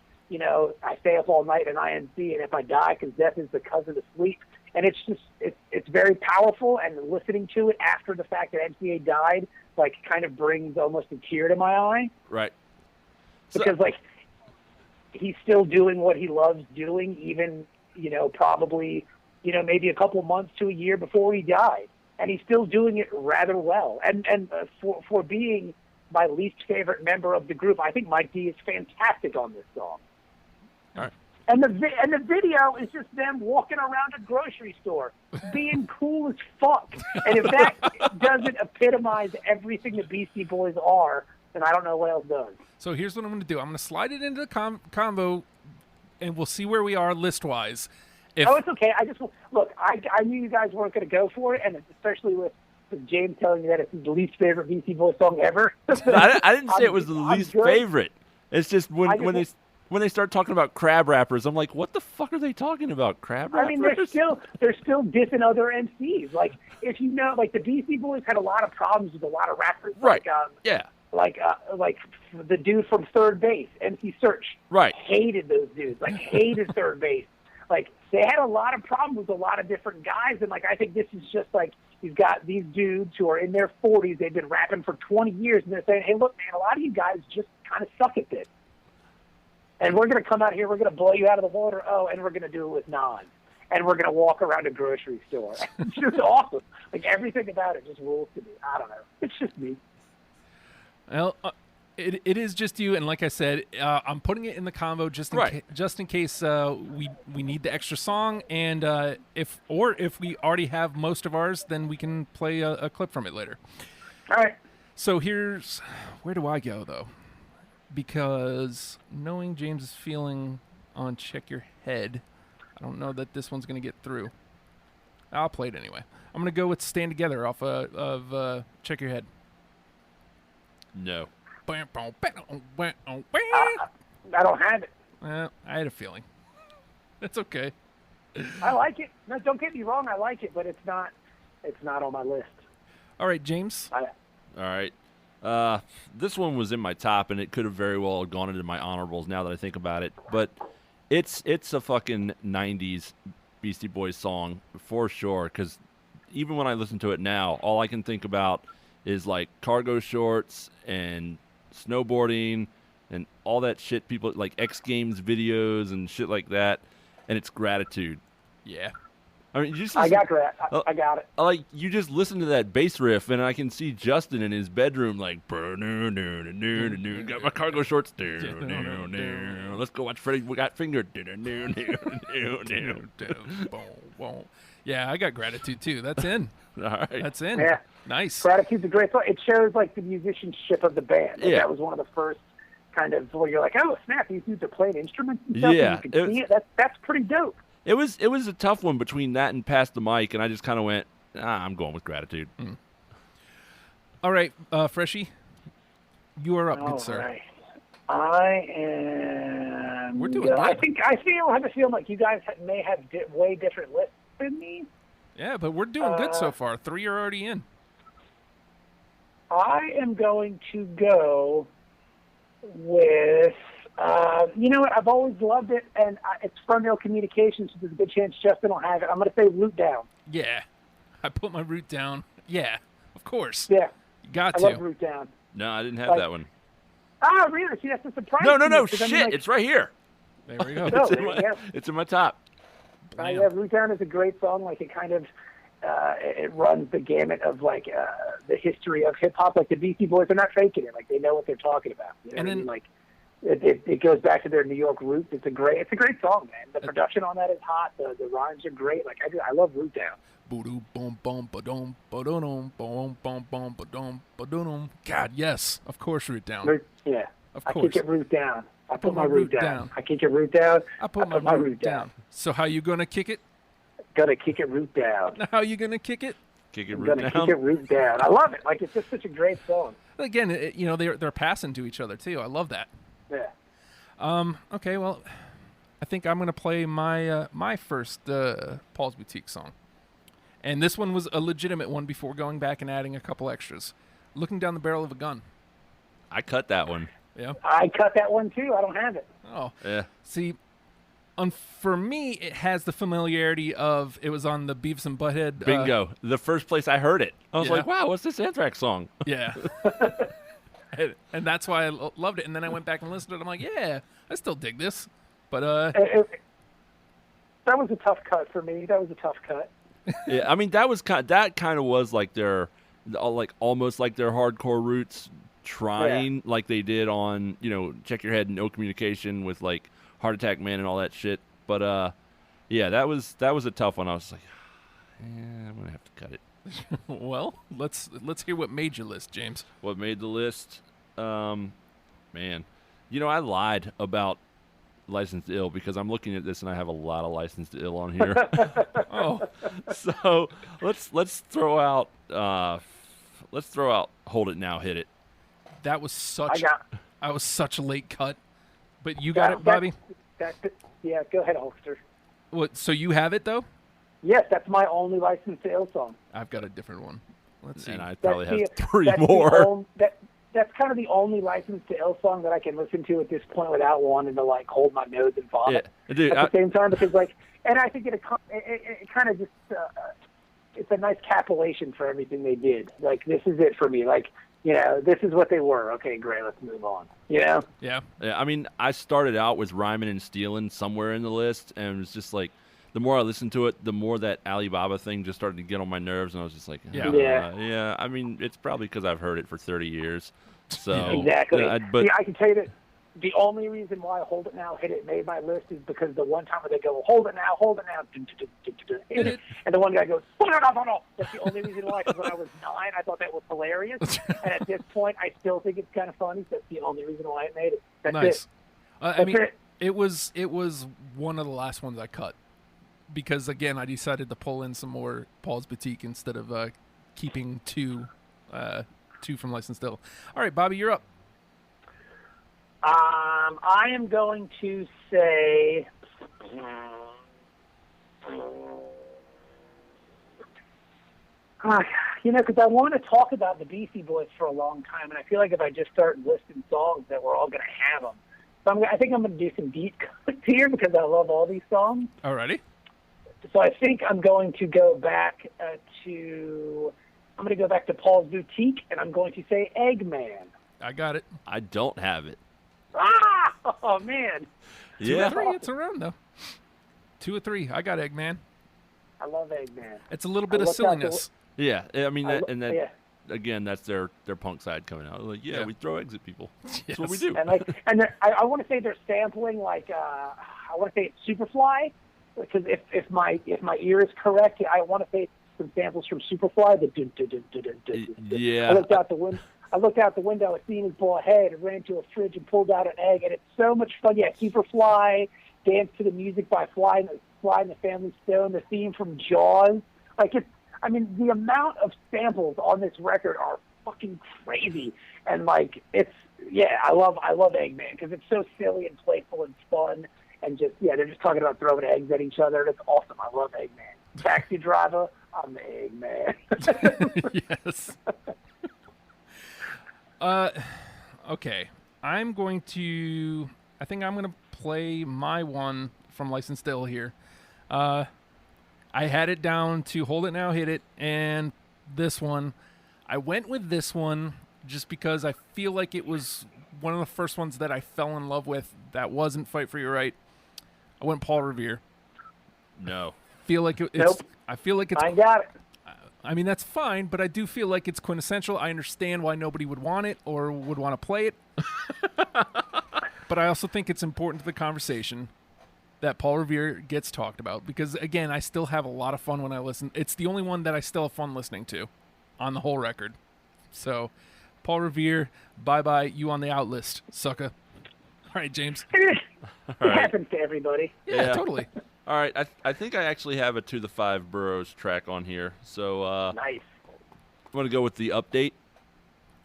stay up all night in INC, and if I die, because death is the cousin of sleep. And it's just it's very powerful, and listening to it after the fact that MCA died, kind of brings almost a tear to my eye. Right. Because he's still doing what he loves doing, even, probably, maybe a couple months to a year before he died. And he's still doing it rather well. And for being my least favorite member of the group, I think Mike D is fantastic on this song. All right. And the video is just them walking around a grocery store, being cool as fuck. And if that doesn't epitomize everything the Beastie Boys are, then I don't know what else does. So here's what I'm going to do. I'm going to slide it into the combo, and we'll see where we are list-wise. It's okay. I knew you guys weren't going to go for it, and especially with James telling me that it's his least favorite Beastie Boys song ever. I didn't say it was the least favorite. It's just when they start talking about crab rappers, I'm like, what the fuck are they talking about? Crab rappers? I mean, they're still dissing other MCs. If the Beastie Boys had a lot of problems with a lot of rappers. Right. Yeah. Like the dude from Third Base, MC Search. Right. Hated those dudes. Hated Third Base. They had a lot of problems with a lot of different guys, and I think this is just you've got these dudes who are in their 40s. They've been rapping for 20 years, and they're saying, "Hey, look, man, a lot of you guys just kind of suck at this, and we're going to come out here, we're going to blow you out of the water. Oh, and we're going to do it with Nas." and we're gonna walk around a grocery store. It's just awesome. Like everything about it just rules to me. I don't know. It's just me. Well, it is just you, and like I said, I'm putting it in the combo just in case we need the extra song, and if we already have most of ours, then we can play a clip from it later. All right. So where do I go though? Because knowing James's feeling on Check Your Head, I don't know that this one's gonna get through. I'll play it anyway. I'm gonna go with Stand Together off of Check Your Head. No. I don't have it. I had a feeling. It's okay. I like it. No, don't get me wrong. I like it, but it's not on my list. All right, James. All right. This one was in my top, and it could have very well gone into my honorables now that I think about it. But it's a fucking 90s Beastie Boys song for sure, because even when I listen to it now, all I can think about is like cargo shorts and snowboarding and all that shit, people like X Games videos and shit like that, and it's Gratitude. Yeah. I mean, you just I got it. Like, you just listen to that bass riff, and I can see Justin in his bedroom, like, got my cargo shorts. Let's go watch Freddy Got Fingered. Yeah, I got Gratitude too. That's in. All right. That's in. Yeah. Nice. Gratitude's a great song. It shows like the musicianship of the band. Like, Yeah. That was one of the first kind of where you're like, oh snap, these dudes are playing instruments and stuff. Yeah, And you can see it. That's pretty dope. It was a tough one between that and Pass the Mic, and I just kind of went, I'm going with Gratitude. All right, Freshie, you are up, All good sir. right. I am. We're doing good. I have a feeling like you guys may have way different lists than me. Yeah, but we're doing good so far. 3 are already in. I am going to go with, you know what, I've always loved it, and it's Ferndale Communications, so there's a good chance Justin will have it. I'm going to say Root Down. Yeah, I put my root down. Yeah, of course. Yeah, You got I to. love Root Down. No, I didn't have that one. Ah, really? See, that's a surprise. No, to me, 'cause I mean, shit, like, it's right here. There we go. No, It's in my top. yeah, Root Down is a great song. Like, it kind of, it runs the gamut of, like, the history of hip-hop. Like, the Beastie Boys are not faking it. Like, they know what they're talking about. You know And what I then- mean? Like, it goes back to their New York roots. It's a great song, man. The production on that is hot. The rhymes are great. Like, I love Root Down. God, yes, of course, root down. Yeah. Of I course. kick it Root Down. I put my root down. I kick it Root Down. I put my root down. So how you gonna kick it? Gotta kick it Root Down. How you gonna kick it? Kick it I'm root gonna down. kick it Root Down. I love it. Like, it's just such a great song. Again, they're passing to each other too. I love that. Yeah. Okay, well, I think I'm gonna play my my first Paul's Boutique song, and this one was a legitimate one before going back and adding a couple extras. Looking Down the Barrel of a Gun. I cut that one. Yeah. I cut that one too. I don't have it. Oh. Yeah. See, for me, it has the familiarity of it was on the Beavis and Butthead. Bingo. The first place I heard it, I was Yeah. like, wow, what's this Anthrax song? Yeah. and that's why I loved it. And then I went back and listened to it. I'm like, yeah, I still dig this. But that was a tough cut for me. That was a tough cut. Yeah, I mean, that kind of was like their, like almost like their hardcore roots, trying like they did on, Check Your Head and No Communication with like Heart Attack Man and all that shit. But yeah, that was a tough one. I was like, yeah, I'm gonna have to cut it. well, let's hear what made your list, James. What made the list? Man, I lied about Licensed to Ill because I'm looking at this and I have a lot of Licensed to Ill on here. Oh, So let's throw out Hold It Now, Hit It. that was such a late cut. But you got That- it, Bobby? Yeah, go ahead, Hulkster. What? So you have it though? Yes, that's my only Licensed to Ill song. I've got a different one. Let's see. And I probably That's have three that's the more. That's kind of the only Licensed to Ill song that I can listen to at this point without wanting to like hold my nose and vomit Yeah, dude, at the same time, because like, and I think it kind of just it's a nice capitulation for everything they did. Like, this is it for me. Like, this is what they were. Okay, great, let's move on. Yeah. I mean, I started out with Rhyming and Stealing somewhere in the list, and it was just like, the more I listened to it, the more that Alibaba thing just started to get on my nerves, and I was just like, Yeah. yeah. I mean, it's probably because I've heard it for 30 years. So Exactly. but I can tell you that the only reason why Hold It Now, Hit It made my list is because the one time where they go, hold it now, hit it. And the one guy goes, no. That's the only reason why, because when I was 9, I thought that was hilarious. And at this point, I still think it's kind of funny. That's the only reason why it made it. That's Nice. it. I mean, it. it was one of the last ones I cut because again I decided to pull in some more Paul's Boutique instead of keeping two from Licensed Ill. All right, Bobby, you're up. I am going to say. Because I want to talk about the Beastie Boys for a long time, and I feel like if I just start listing songs, that we're all going to have them. So I think I'm going to do some deep cuts here because I love all these songs. Alrighty. So I think I'm going to go back to Paul's Boutique, and I'm going to say Eggman. I got it. I don't have it. Oh man. 2 or 3, it's around though. 2 or 3. I got Eggman. I love Eggman. It's a little bit of silliness. Yeah, I mean, Yeah. again, that's their punk side coming out. Like, yeah, we throw eggs at people. That's what we Yes. do. And I want to say they're sampling I want to say it's Superfly, because if my ear is correct, I want to say it's some samples from Superfly. Yeah. I looked out the window, I seen his bald head, and ran to a fridge and pulled out an egg, and it's so much fun. Yeah, Superfly, Dance to the Music by Fly and the Family Stone, the theme from Jaws. The amount of samples on this record are fucking crazy, and I love Eggman because it's so silly and playful and fun, and they're just talking about throwing eggs at each other. That's awesome. I love Eggman. Taxi Driver, I'm the Eggman. Yes. Okay. I think I'm going to play my one from Licensed Ill here. I had it down to Hold It Now, Hit It, and this one. I went with this one just because I feel like it was one of the first ones that I fell in love with that wasn't Fight for Your Right. I went Paul Revere. No. Nope. I feel like it's... I got it. I mean, that's fine, but I do feel like it's quintessential. I understand why nobody would want it or would want to play it. But I also think it's important to the conversation that Paul Revere gets talked about because, again, I still have a lot of fun when I listen. It's the only one that I still have fun listening to on the whole record. So, Paul Revere, bye-bye, you on the out list, sucker. All right, James. It happens to everybody. Yeah, totally. All right, I think I actually have a To the Five Boroughs track on here. So Nice. I'm going to go with the update.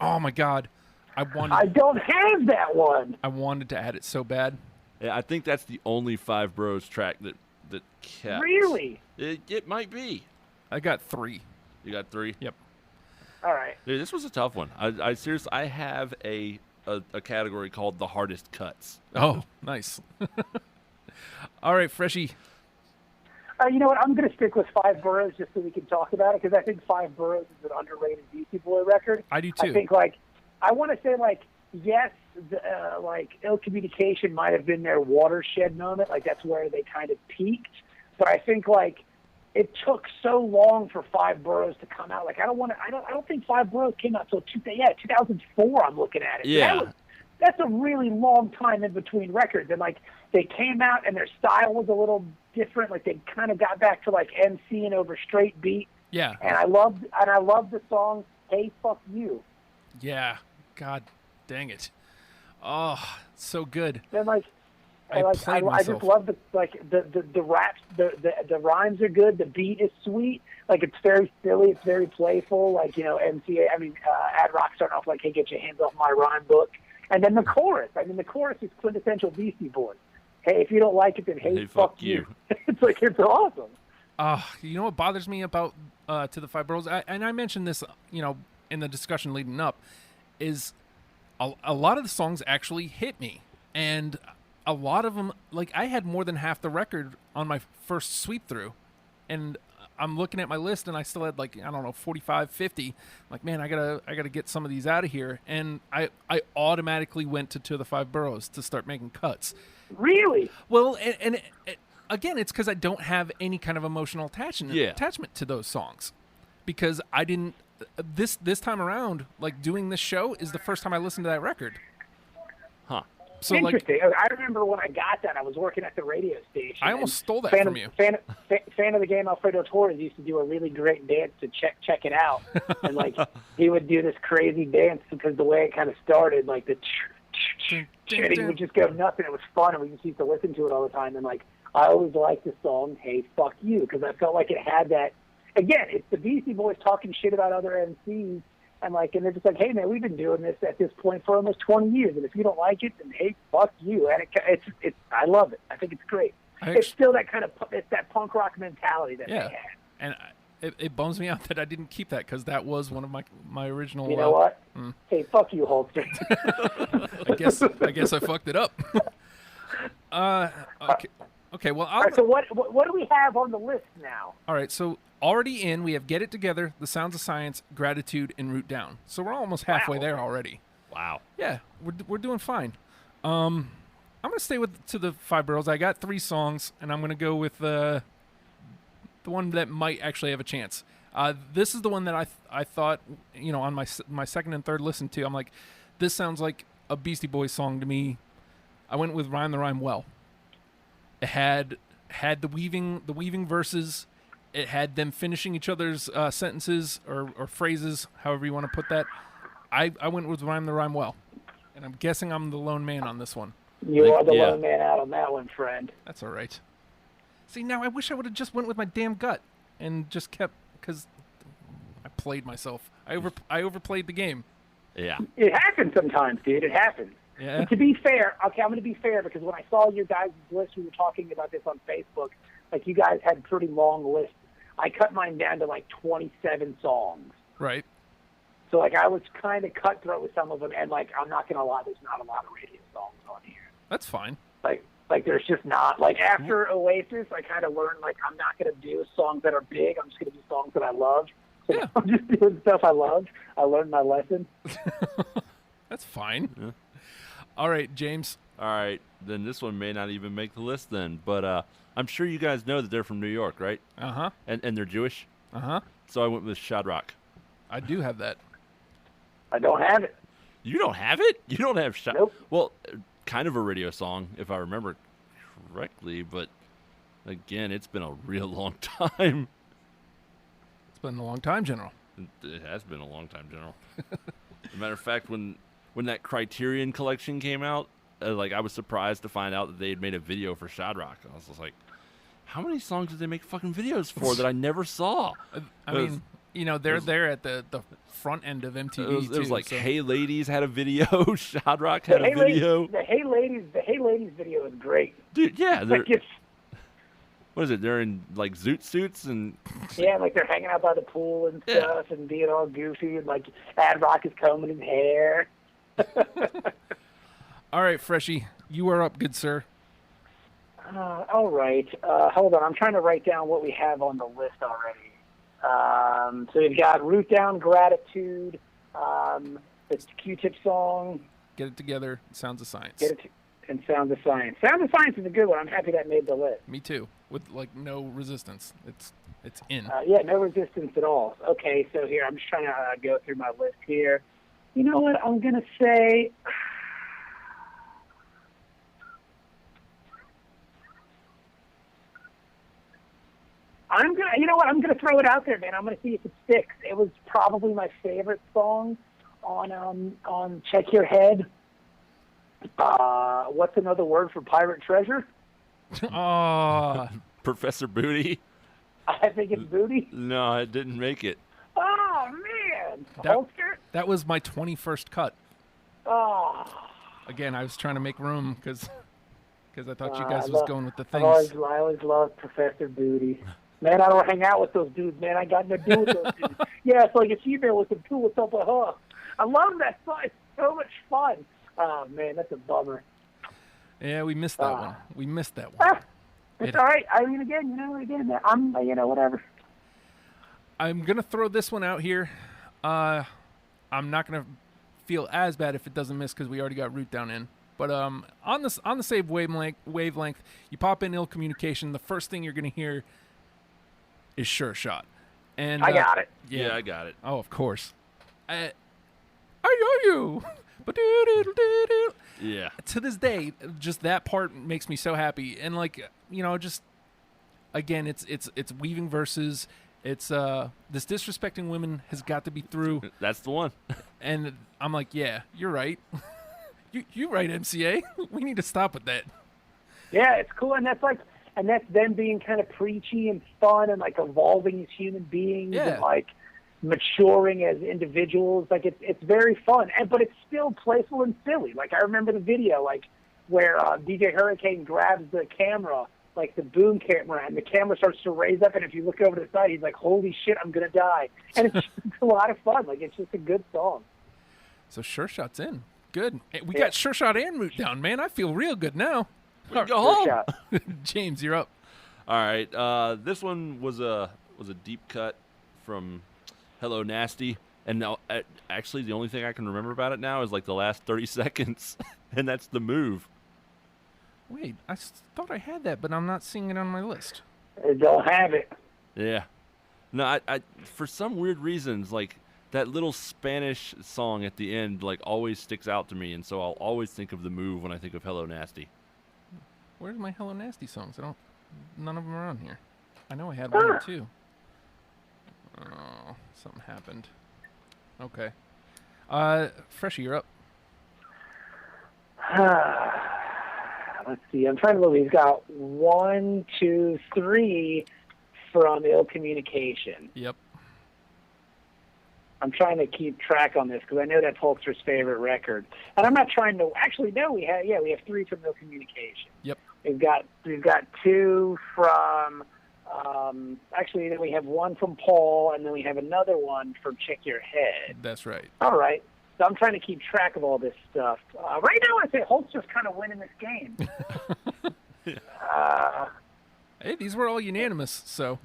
Oh, my God. I don't have that one. I wanted to add it so bad. Yeah, I think that's the only Five Boroughs track that kept. Really? It might be. I got 3. You got 3? Yep. All right. Dude, this was a tough one. I seriously, I have a category called the hardest cuts. Oh, nice. All right, Freshie. You know what? I'm going to stick with Five Boroughs just so we can talk about it because I think Five Boroughs is an underrated Beastie Boy record. I do too. I think I want to say yes, Ill Communication might have been their watershed moment. That's where they kind of peaked. But I think it took so long for Five Boroughs to come out. I don't think Five Boroughs came out until 2004. I'm looking at it. Yeah. That's a really long time in between records. And they came out and their style was a little different. They kind of got back to MCing over straight beat. Yeah. And I loved the song Hey Fuck You. Yeah. God dang it. Oh, so good. Then I just love the raps. The rhymes are good. The beat is sweet. It's very silly. It's very playful. MCA. Ad Rock starting off hey, get your hands off my rhyme book. And then the chorus. The chorus is quintessential Beastie Boys. Hey, if you don't like it, then hey fuck you. It's awesome. You know what bothers me about To the Five Boroughs, and I mentioned this, in the discussion leading up, is a lot of the songs actually hit me, and a lot of them, I had more than half the record on my first sweep through, and I'm looking at my list and I still had 45, 50. Man, I gotta get some of these out of here, and I automatically went to the Five Boroughs to start making cuts. Really? Well, and again, it's because I don't have any kind of emotional Yeah. attachment to those songs, because I didn't. This time around, like doing this show is the first time I listened to that record. Huh. So like, Interesting. I remember when I got that, I was working at the radio station. I almost stole that fan from of, you. Fan of the game, Alfredo Torres used to do a really great dance to check it out, and like he would do this crazy dance because the way it kind of started, like the and he would just go nuts, and it was fun, and we just used to listen to it all the time. And like I always liked the song "Hey Fuck You" because I felt like it had that. Again, it's the Beastie Boys talking shit about other MCs. And they're just like, hey man, we've been doing this at this point for almost 20 years, and if you don't like it, then hey, fuck you. And it's I love it. I think it's great. It's still that kind of it's that punk rock mentality that they had. And it bums me out that I didn't keep that because that was one of my original. You know what? Hey, fuck you, Holster. I guess I fucked it up. Okay. Well, all right, so what do we have on the list now? All right, so already in, we have Get It Together, The Sounds of Science, Gratitude, and Root Down. So we're almost halfway there already. Wow. Yeah, we're doing fine. I'm gonna stay to the five boroughs. I got 3 songs, and I'm gonna go with the one that might actually have a chance. This is the one that I thought, on my second and third listen to, I'm like, this sounds like a Beastie Boys song to me. I went with Rhyme the Rhyme Well. It had the weaving verses. It had them finishing each other's sentences or phrases, however you want to put that. I went with Rhyme the Rhyme Well, and I'm guessing I'm the lone man on this one. You are the lone man out on that one, friend. That's all right. See, now I wish I would have just went with my damn gut and just kept, because I played myself. I overplayed the game. Yeah. It happens sometimes, dude. It happens. Yeah. But to be fair, okay, I'm going to be fair because when I saw your guys' list, we were talking about this on Facebook. Like you guys had pretty long lists. I cut mine down to like 27 songs. Right. So like I was kind of cutthroat with some of them, and like I'm not going to lie, there's not a lot of radio songs on here. That's fine. Like there's just not. Like after Oasis, I kind of learned like I'm not going to do songs that are big. I'm just going to do songs that I love. So Yeah. I'm just doing stuff I love. I learned my lesson. That's fine. Yeah. All right, James. All right, then this one may not even make the list then, but I'm sure you guys know that they're from New York, right? Uh-huh. And they're Jewish? Uh-huh. So I went with Shadrach. I do have that. I don't have it. You don't have it? You don't have Shadrach? Nope. Well, kind of a radio song, if I remember correctly, but again, it's been a real long time. It's been a long time, General. It has been a long time, General. As a matter of fact, when that Criterion collection came out, I was surprised to find out that they had made a video for Shadrach. I was just like, how many songs did they make fucking videos for that I never saw? I mean, they're there at the front end of MTV. It was like, so. Hey Ladies had a video. Shadrach had a video. The Hey Ladies video is great. Dude, yeah. Like What is it? They're in like zoot suits and yeah, like they're hanging out by the pool and stuff and being all goofy and like Ad Rock is combing his hair. All right, Freshie, you are up, good sir. All right. Hold on. I'm trying to write down what we have on the list already. So we've got Root Down, Gratitude, the Q-Tip song. Get It Together, Sounds of Science. And Sounds of Science. Sounds of Science is a good one. I'm happy that made the list. Me too, with like no resistance. It's in. Yeah, no resistance at all. Okay, so here, I'm just trying to go through my list here. You know what? I'm going to say... You know what? I'm gonna throw it out there, man. I'm gonna see if it sticks. It was probably my favorite song on Check Your Head. What's another word for pirate treasure? Professor Booty. I think it's booty. No, it didn't make it. Oh man, Holster. That was my 21st cut. Oh. Again, I was trying to make room because I thought you guys was going with the things. I always loved Professor Booty. Man, I don't hang out with those dudes, man. I got nothing to do with those dudes. Yeah, it's like a female with some tool with up with her. I love that song. It's so much fun. Oh, man, that's a bummer. Yeah, we missed that one. We missed that one. It's all right. I mean, again, I'm, whatever. I'm going to throw this one out here. I'm not going to feel as bad if it doesn't miss because we already got Root Down in. But on the same wavelength, you pop in Ill Communication. The first thing you're gonna hear is Sure Shot. And I got it. Yeah, I got it. Oh, of course. I know you. Ba-do-do-do-do-do. Yeah. To this day, just that part makes me so happy. And like, just again, it's weaving verses. It's this disrespecting women has got to be through. That's the one. And I'm like, yeah, you're right. You're right, MCA. We need to stop with that. Yeah, it's cool, and that's them being kind of preachy and fun and like evolving as human beings and like maturing as individuals. Like it's very fun, but it's still playful and silly. Like I remember the video, like where DJ Hurricane grabs the camera, like the boom camera, and the camera starts to raise up, and if you look over to the side, he's like, "Holy shit, I'm gonna die!" And it's just a lot of fun. Like it's just a good song. So Sure Shot's in. Good. We got Sure Shot and Root down, man. I feel real good now. We go home. James, you're up. All right. This one was a deep cut from Hello Nasty, and now actually the only thing I can remember about it now is like the last 30 seconds, and that's The Move. Wait, I thought I had that, but I'm not seeing it on my list. I don't have it. Yeah. No, I for some weird reasons, like that little Spanish song at the end, like always sticks out to me, and so I'll always think of The Move when I think of Hello Nasty. Where's my Hello Nasty songs? None of them are on here. I know I had one or two. Oh, something happened. Okay. Freshie, you're up. Let's see. I'm trying to look. He's got 1, 2, 3 from Ill Communication. Yep. I'm trying to keep track on this because I know that's Hulkster's favorite record, and I'm not trying to. Actually, no. We have 3 from Ill Communication. Yep. We've got 2 from. Actually, then we have 1 from Paul, and then we have another one from Check Your Head. That's right. All right. So I'm trying to keep track of all this stuff. Right now, I say Hulkster's kind of winning this game. Hey, these were all unanimous, so.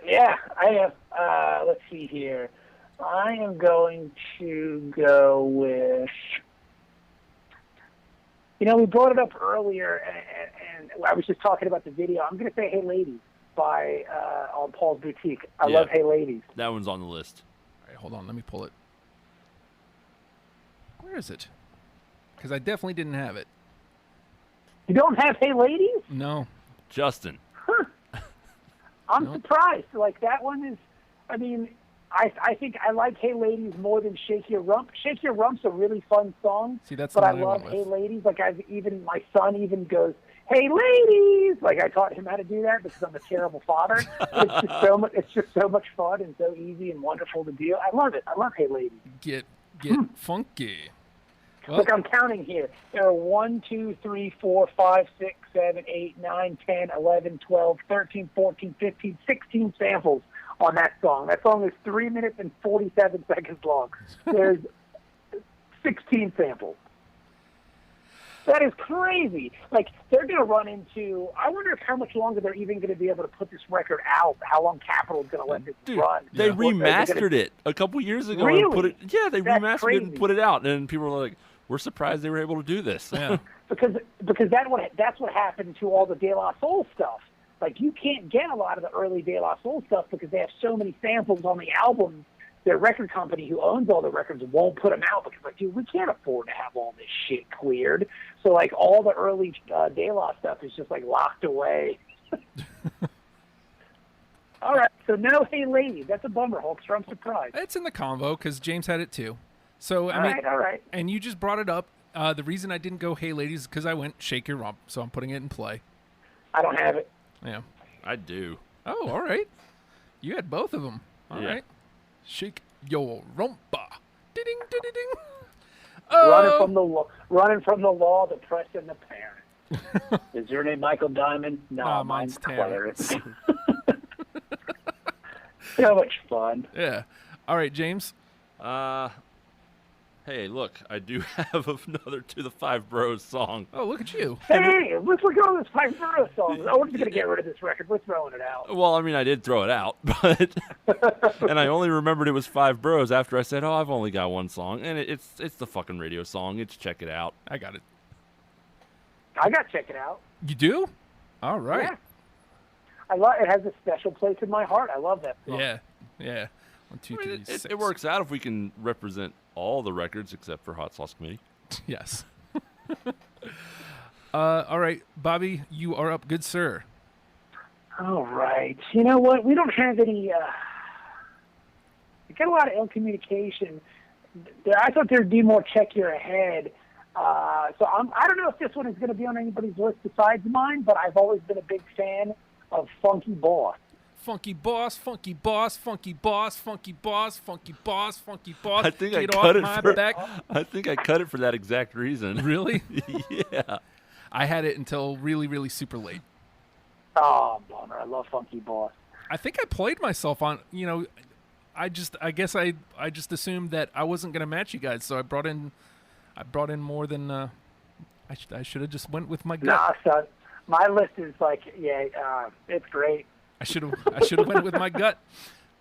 Yeah, I have. Let's see here. I am going to go with. We brought it up earlier, and I was just talking about the video. I'm going to say "Hey Ladies" by on Paul's Boutique. I love "Hey Ladies." That one's on the list. All right, hold on. Let me pull it. Where is it? Because I definitely didn't have it. You don't have "Hey Ladies"? No. Justin. Huh. I'm surprised. Like that one is. I mean, I think I like "Hey Ladies" more than "Shake Your Rump." "Shake Your Rump's" a really fun song. See, that's but the I one I love went "Hey with. Ladies." Like my son even goes, "Hey Ladies!" Like I taught him how to do that because I'm a terrible father. It's just so much fun and so easy and wonderful to do. I love it. I love "Hey Ladies." Get funky. Well, Look, I'm counting here. There are 1, 2, 3, 4, 5, 6, 7, 8, 9, 10, 11, 12, 13, 14, 15, 16 samples on that song. That song is 3 minutes and 47 seconds long. There's 16 samples. That is crazy. Like, they're going to run into... I wonder how much longer they're even going to be able to put this record out, how long Capitol's going to let this run. They remastered it a couple years ago. Really? And put it. Yeah, they That's remastered crazy. it and put it out, and people were like, we're surprised they were able to do this. yeah. Because that's what happened to all the De La Soul stuff. Like, you can't get a lot of the early De La Soul stuff because they have so many samples on the albums. Their record company, who owns all the records, won't put them out because, like, dude, we can't afford to have all this shit cleared. So, like, all the early De La stuff is just, like, locked away. All right, so no "Hey Ladies." That's a bummer, Hulkster. I'm surprised. It's in the convo because James had it too. So, I mean, All right. And you just brought it up. The reason I didn't go "Hey Ladies" is because I went "Shake Your Rump," so I'm putting it in play. I don't have it. Yeah. I do. Oh, all right. You had both of them. All Yeah. right. Shake your rumpa. Ding ding ding ding. Running from the law, the press, and the parents. Is your name Michael Diamond? No, mine's Clarence. So much fun. Yeah. All right, James. Hey, look, I do have another To the Five Bros song. Oh, look at you. Hey, let's look at all this Five Borough songs. Oh, we're just going to get rid of this record. We're throwing it out. Well, I mean, I did throw it out, but and I only remembered it was Five Bros after I said, "Oh, I've only got one song," and it's the fucking radio song. It's Check It Out. I got it. I got Check It Out. You do? All right. Yeah. I love it. Has a special place in my heart. I love that song. Yeah. Yeah. 1, 2, 3, 6. It works out if we can represent all the records except for Hot Sauce Committee. Yes. All right, Bobby, you are up, good sir. All right. You know what? We don't have any. We got a lot of ill communication. I thought there'd be more check your head. So I don't know if this one is going to be on anybody's list besides mine, but I've always been a big fan of Funky Boss. Funky boss, funky boss, funky boss, funky boss, funky boss, funky boss. I think Get I off cut it my for. back. I think I cut it for that exact reason. Really? Yeah. I had it until really, really super late. Oh, bummer. I love Funky Boss. I think I played myself on, I guess I just assumed that I wasn't going to match you guys, so I brought in more than I should have just went with my gut. Nah, son. My list is like, it's great. I should have went with my gut.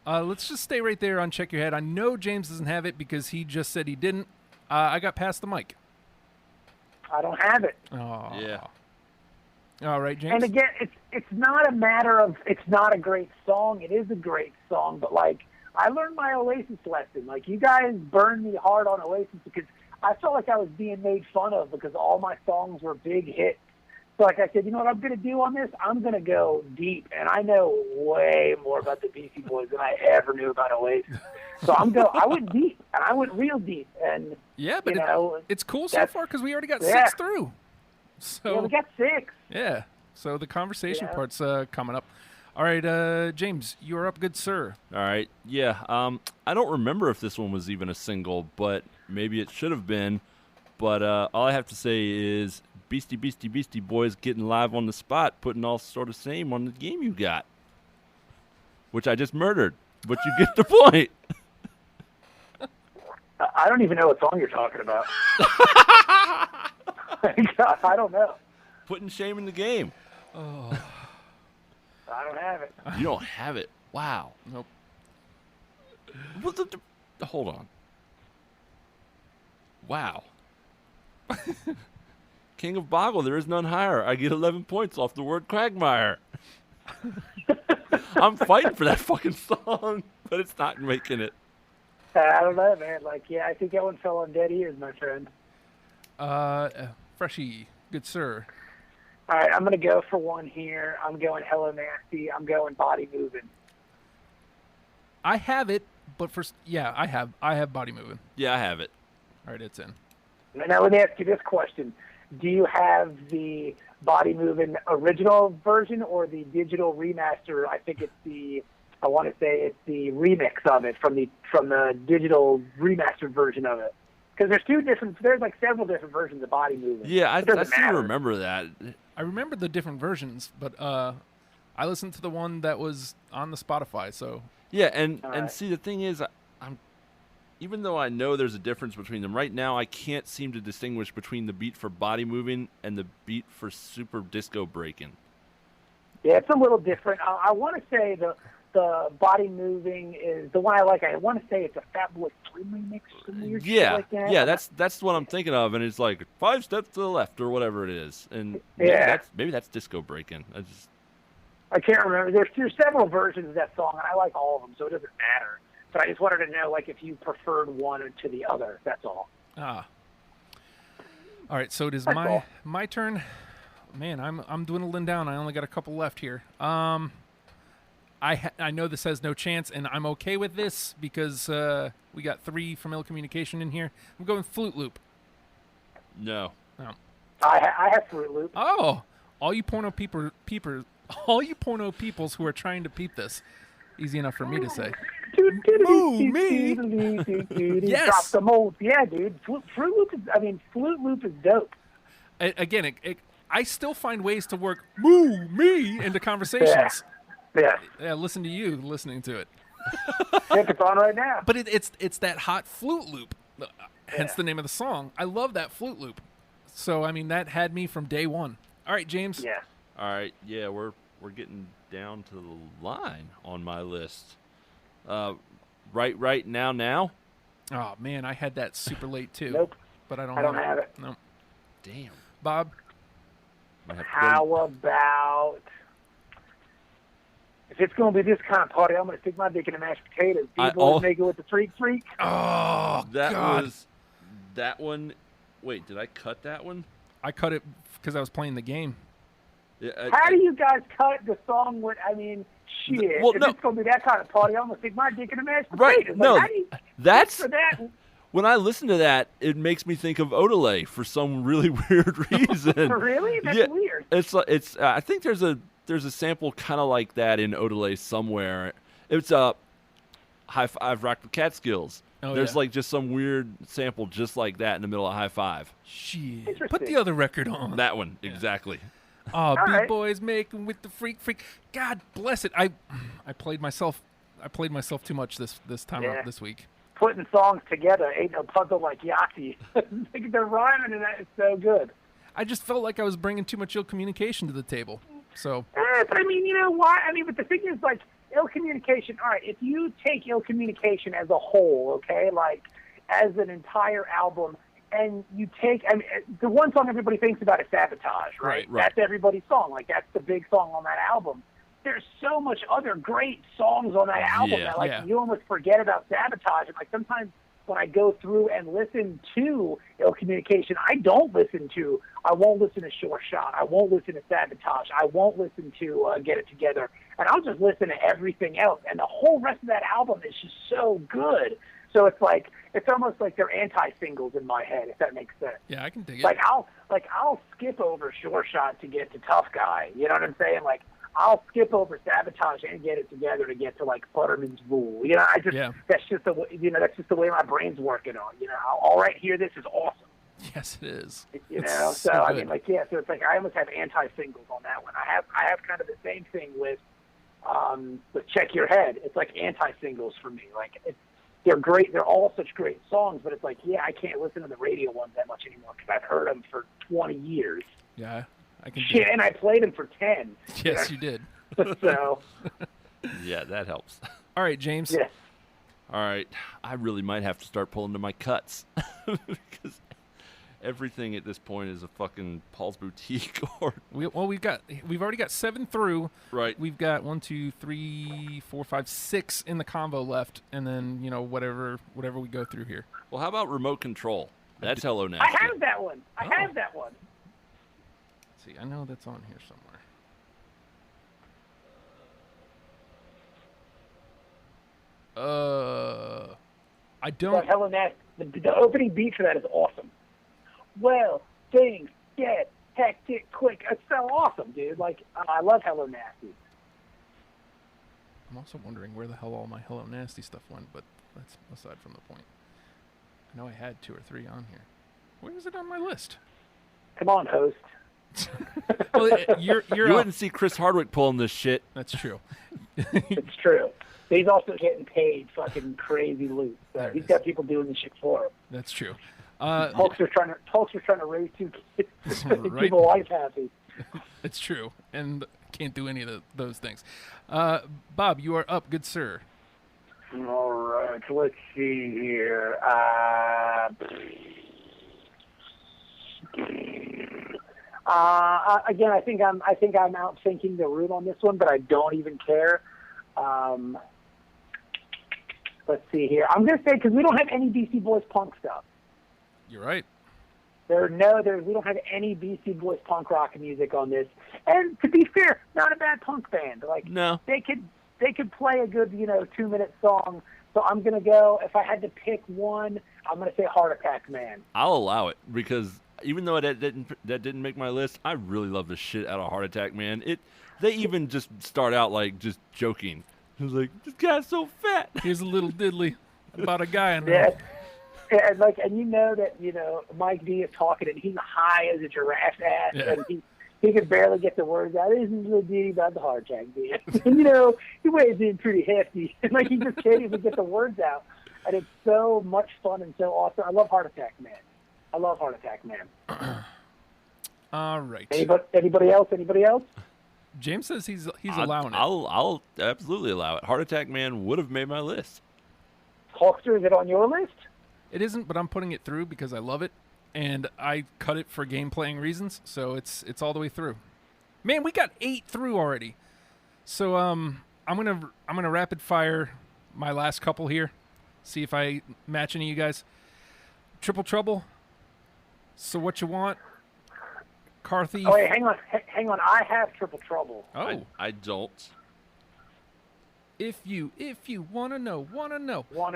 Let's just stay right there on Check Your Head. I know James doesn't have it because he just said he didn't. I got past the mic. I don't have it. Oh. Yeah. All right, James. And again, it's not a matter of it's not a great song. It is a great song, but like I learned my Oasis lesson. Like you guys burned me hard on Oasis because I felt like I was being made fun of because all my songs were big hits. So like I said, you know what I'm going to do on this? I'm going to go deep, and I know way more about the Beastie Boys than I ever knew about Oasis. So I went deep, and I went real deep, and yeah, but it's cool so far because we already got 6 through. So yeah, we got 6. Yeah. So the conversation Yeah. part's coming up. All right, James, you're up, good sir. All right. Yeah. I don't remember if this one was even a single, but maybe it should have been. But all I have to say is Beastie Boys getting live on the spot, putting all sort of same on the game you got, which I just murdered. But you get the point. I don't even know what song you're talking about. I don't know. Putting shame in the game. Oh. I don't have it. You don't have it. Wow. Nope. What hold on. Wow. King of Boggle, there is none higher. I get 11 points off the word Quagmire. I'm fighting for that fucking song, but it's not making it. I don't know, man. Like, yeah, I think that one fell on dead ears, my friend. Freshie, good sir. All right, I'm going to go for one here. I'm going Hello Nasty. I'm going Body Moving. I have it, but I have Body Moving. Yeah, I have it. All right, it's in. Now, let me ask you this question. Do you have the Body Moving original version or the digital remaster? I want to say it's the remix of it from the digital remastered version of it. Because there's like several different versions of Body Moving. Yeah, I doesn't seem to matter. remember that. I remember the different versions, but I listened to the one that was on the Spotify, so. Yeah, and right. see, the thing is, even though I know there's a difference between them, right now I can't seem to distinguish between the beat for Body Moving and the beat for Super Disco Breaking. Yeah, it's a little different. I want to say the Body Moving is the one I like. I want to say it's a Fat Boy Slim remix or some weird shit like that. Yeah, that's what I'm thinking of, and it's like 5 steps to the left or whatever it is, and Yeah. maybe that's Disco Breaking. I can't remember. There's several versions of that song, and I like all of them, so it doesn't matter. But I just wanted to know, like, if you preferred one to the other. That's all. All right, so it is That's all. my turn. Man, I'm dwindling down. I only got a couple left here. I know this has no chance, and I'm okay with this because we got 3 from Ill Communication in here. I'm going Flute Loop. No. Oh, I have Fruit Loop. all you porno peoples who are trying to peep this. Easy enough for me to say. Ooh, me. Yes. Drop the mold. Yeah, dude. Flute Loop is dope. Again, I still find ways to work "moo me" into conversations. Yeah. Yeah, listen to you listening to it. It's on right now. But it's that hot flute loop, hence the name of the song. I love that flute loop. So I mean that had me from day one. All right, James. Yeah. All right, yeah, we're getting down to the line on my list. Right now. Oh man, I had that super late too. Nope. But I don't I don't have it. No. Damn. Bob. Might have to How about if it's going to be this kind of party, I'm going to stick my dick in the mashed potatoes. People make it with the freak. Oh, that God. was that one. Wait, did I cut that one? I cut it because I was playing the game. Yeah, How do you guys cut the song with, I mean, shit. Well, if no. it's going to be that kind of party, I'm going to stick my dick in the mashed Right, potatoes. no, Like, how do you that's for that? when I listen to that, it makes me think of Odelay for some really weird reason. Really? That's weird. It's. I think there's a sample kind of like that in Odelay somewhere. It's High Five Rock the Catskills. Oh, There's yeah. like just some weird sample just like that in the middle of High Five. Shit. Interesting. Put the other record on. That one, exactly. Oh, right. B-boys making with the freak. God bless it. I played myself too much this time Yeah. this week. Putting songs together ain't no puzzle like Yahtzee. They're rhyming, and that is so good. I just felt like I was bringing too much ill communication to the table. So But I mean, you know why? I mean, but the thing is, like, ill communication. All right, if you take ill communication as a whole, okay, like as an entire album, and you take, I mean, the one song everybody thinks about is Sabotage, right? Right. That's everybody's song. Like, that's the big song on that album. There's so much other great songs on that album Yeah. that, like, Yeah. you almost forget about Sabotage. And, like, sometimes when I go through and listen to ill communication, I won't listen to Short Shot. I won't listen to Sabotage. I won't listen to Get It Together. And I'll just listen to everything else. And the whole rest of that album is just so good. So it's like, it's almost like they're anti-singles in my head, if that makes sense. yeah, I can dig it. Like I'll skip over Short Shot to get to Tough Guy. You know what I'm saying? Like I'll skip over Sabotage and Get It Together to get to like Butterman's Rule. You know, that's just the way, that's just the way my brain's working on. You know, all right, here, this is awesome. Yes, it is. You It's know, so I good. mean, like, yeah, so it's like I almost have anti-singles on that one. I have kind of the same thing with Check Your Head. It's like anti-singles for me. Like they're great. They're all such great songs, but it's like, yeah, I can't listen to the radio ones that much anymore because I've heard them for 20 years. Yeah, I can dig Shit, it. and I played them for 10. Yes, you did. So, Yeah, that helps. All right, James. yeah. All right, I really might have to start pulling to my cuts because everything at this point is a fucking Paul's Boutique or We've already got 7 through. right. We've got 1, 2, 3, 4, 5, 6 in the combo left, and then whatever we go through here. Well, how about Remote Control? That's Hello Nasty. I have that one. I have that one. Let's see, I know that's on here somewhere. I But don't. Hello Nasty, the opening beat for that is awesome. Well, things get hectic quick. It's so awesome, dude. Like, I love Hello Nasty. I'm also wondering where the hell all my Hello Nasty stuff went, but that's aside from the point. I know I had 2 or 3 on here. Where is it on my list? Come on, host. Well, you're You up. wouldn't see Chris Hardwick pulling this shit. That's true. It's true. He's also getting paid fucking crazy loot. So There it he's is. got people doing this shit for him. That's true. Hulkster's trying to raise 2 kids to make Right. people life happy. It's true, and can't do any of those things. Bob, you are up, good sir. All right, let's see here. Again, I think I'm out thinking the root on this one, but I don't even care. Let's see here. I'm gonna say because we don't have any Beastie Boys punk stuff. You're right. We don't have any Beastie Boys punk rock music on this. And to be fair, not a bad punk band. Like No. they could play a good 2-minute song. So I'm gonna go. If I had to pick one, I'm gonna say Heart Attack Man. I'll allow it because even though that didn't make my list, I really love the shit out of Heart Attack Man. They even just start out like just joking. It was like, this guy's so fat. Here's a little diddly about a guy in Yeah. there. And you know that Mike D is talking and he's high as a giraffe's ass, Yeah. and he can barely get the words out. This is a ditty about the heart attack, man. And he weighs in pretty hefty, and like he just can't even get the words out. And it's so much fun and so awesome. I love Heart Attack Man. All right. Anybody else? James says he's allowing it. I'll absolutely allow it. Heart Attack Man would have made my list. Hulkster, is it on your list? It isn't, but I'm putting it through because I love it. and I cut it for game playing reasons, so it's all the way through. Man, we got 8 through already. So I'm gonna rapid fire my last couple here. See if I match any of you guys. Triple Trouble. So What You Want. Car Thief. Oh wait, hang on. I have Triple Trouble. Oh, I don't. if you wanna know. Want to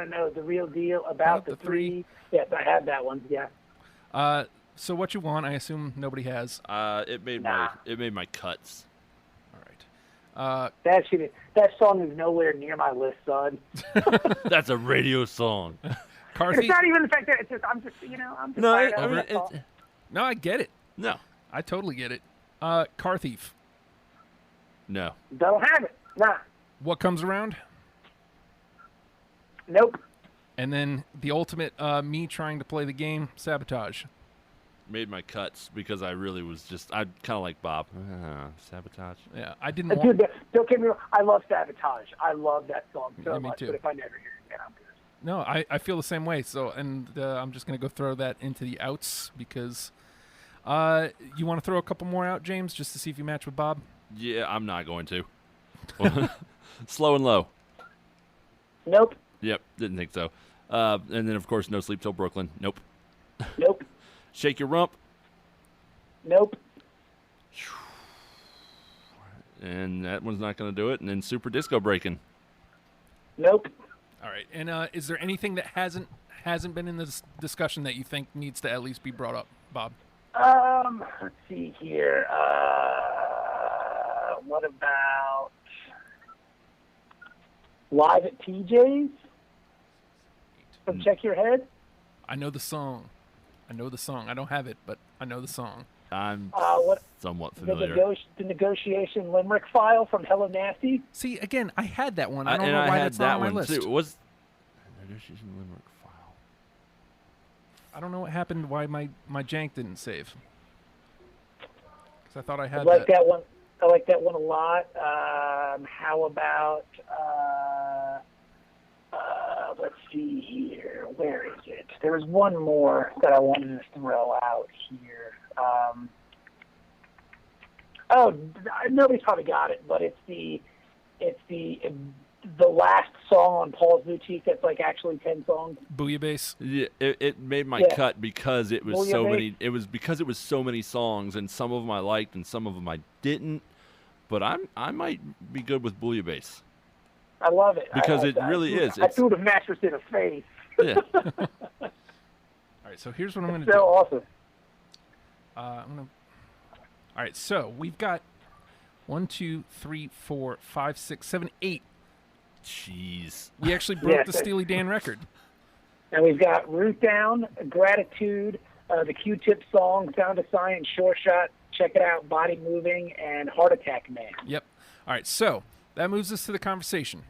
know the real deal about the three? Yes, I have that one. Yeah. So What You Want, I assume nobody has. It made Nah. my cuts. All right. That song is nowhere near my list, son. That's a radio song. Car It's Thief. not even the fact that I'm just No, fired I up. mean, That's all. No, I get it. No. I totally get it. Car Thief. No. Don't have it. Nah. What Comes Around? Nope. And then the ultimate me trying to play the game, Sabotage. Made my cuts because I really was I kind of like Bob. Sabotage. Yeah, I didn't Dude, want... don't get me wrong. I love Sabotage. I love that song so Yeah, me much. too. But if I never hear it again, I'm good. No, I feel the same way. So, and I'm just going to go throw that into the outs because you want to throw a couple more out, James, just to see if you match with Bob? Yeah, I'm not going to. Slow and Low. Nope. Yep, didn't think so. And then, of course, No Sleep Till Brooklyn. Nope. Nope. Shake Your Rump. Nope. And that one's not going to do it. And then Super Disco Breaking. Nope. All right. And is there anything that hasn't been in this discussion that you think needs to at least be brought up, Bob? Let's see here. What about Live at TJ's from Check Your Head? I know the song. I don't have it, but I know the song. I'm What somewhat the, familiar. the negotiation limerick file from Hello Nasty? See, again, I had that one. I don't know and why I had that's that not on my one list. too. Was Negotiation Limerick File. I don't know what happened. Why my jank didn't save? Because I thought I I had like that one. I like that one a lot. How about let's see here. Where is it? There was one more that I wanted to throw out here. Nobody's probably got it, but it's the last song on Paul's Boutique that's like actually 10 songs. Bouillabaisse. Yeah, it made my Yeah. cut because it was Well, so you many. It was because it was so many songs, and some of them I liked, and some of them I didn't. But I might be good with Bouillabaisse. I love it. Because it really is. I threw the mattress in her face. Yeah. All right, so here's what I'm going to So do. awesome. All right, so we've got 1, 2, 3, 4, 5, 6, 7, 8. Jeez. We actually broke Yeah, the Steely Dan record. And we've got Root Down, Gratitude, the Q-Tip song, Sound of Science, Sure Shot, check it out, Body Moving, and Heart Attack Man. Yep. All right, so that moves us to the conversation.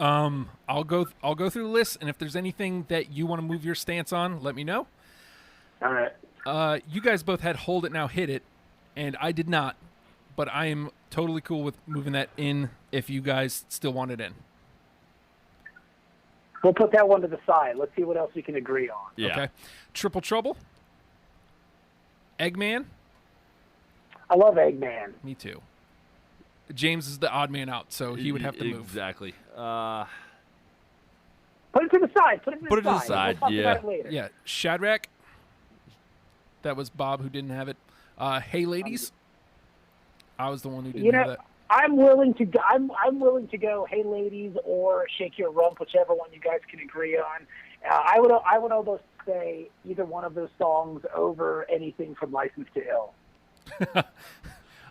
I'll go through the list, and if there's anything that you want to move your stance on, let me know. All right. You guys both had Hold It Now Hit It, and I did not, but I am totally cool with moving that in if you guys still want it in. We'll put that one to the side. Let's see what else we can agree on. Yeah. Okay. Triple Trouble. Eggman. I love Eggman. Me too. James is the odd man out, so he would have to move. Exactly. Put it to the side. Put it to the side. We'll talk yeah. about it later. Yeah, Shadrach. That was Bob who didn't have it. Hey Ladies. I was the one who didn't have that. I'm willing to go. I'm willing to go. Hey Ladies or Shake Your Rump, whichever one you guys can agree on. I would almost say either one of those songs over anything from License to Ill.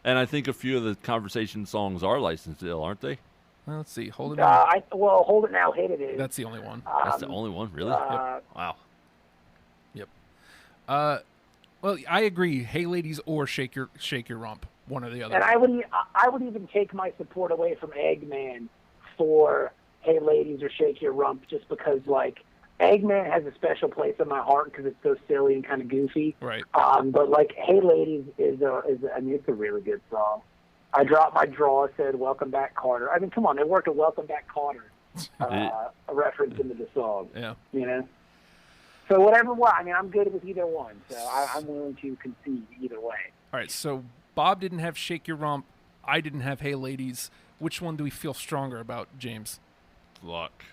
And I think a few of the conversation songs are licensed to Ill, aren't they? Well, let's see. Hold It Now. Hold It Now, Hit It is. That's the only one. That's the only one, really? Wow. Yep. Well, I agree. Hey Ladies or Shake Your Rump. One or the other. And I would even take my support away from Eggman for Hey Ladies or Shake Your Rump, just because like Eggman has a special place in my heart because it's so silly and kind of goofy. Right. But like Hey Ladies it's a really good song. I dropped my draw, said Welcome Back Carter. I mean, come on, they worked a Welcome Back Carter a reference into the song. Yeah. You know. So whatever one. I mean, I'm good with either one. So I'm willing to concede either way. All right, so Bob didn't have Shake Your Rump. I didn't have Hey Ladies. Which one do we feel stronger about, James? Look,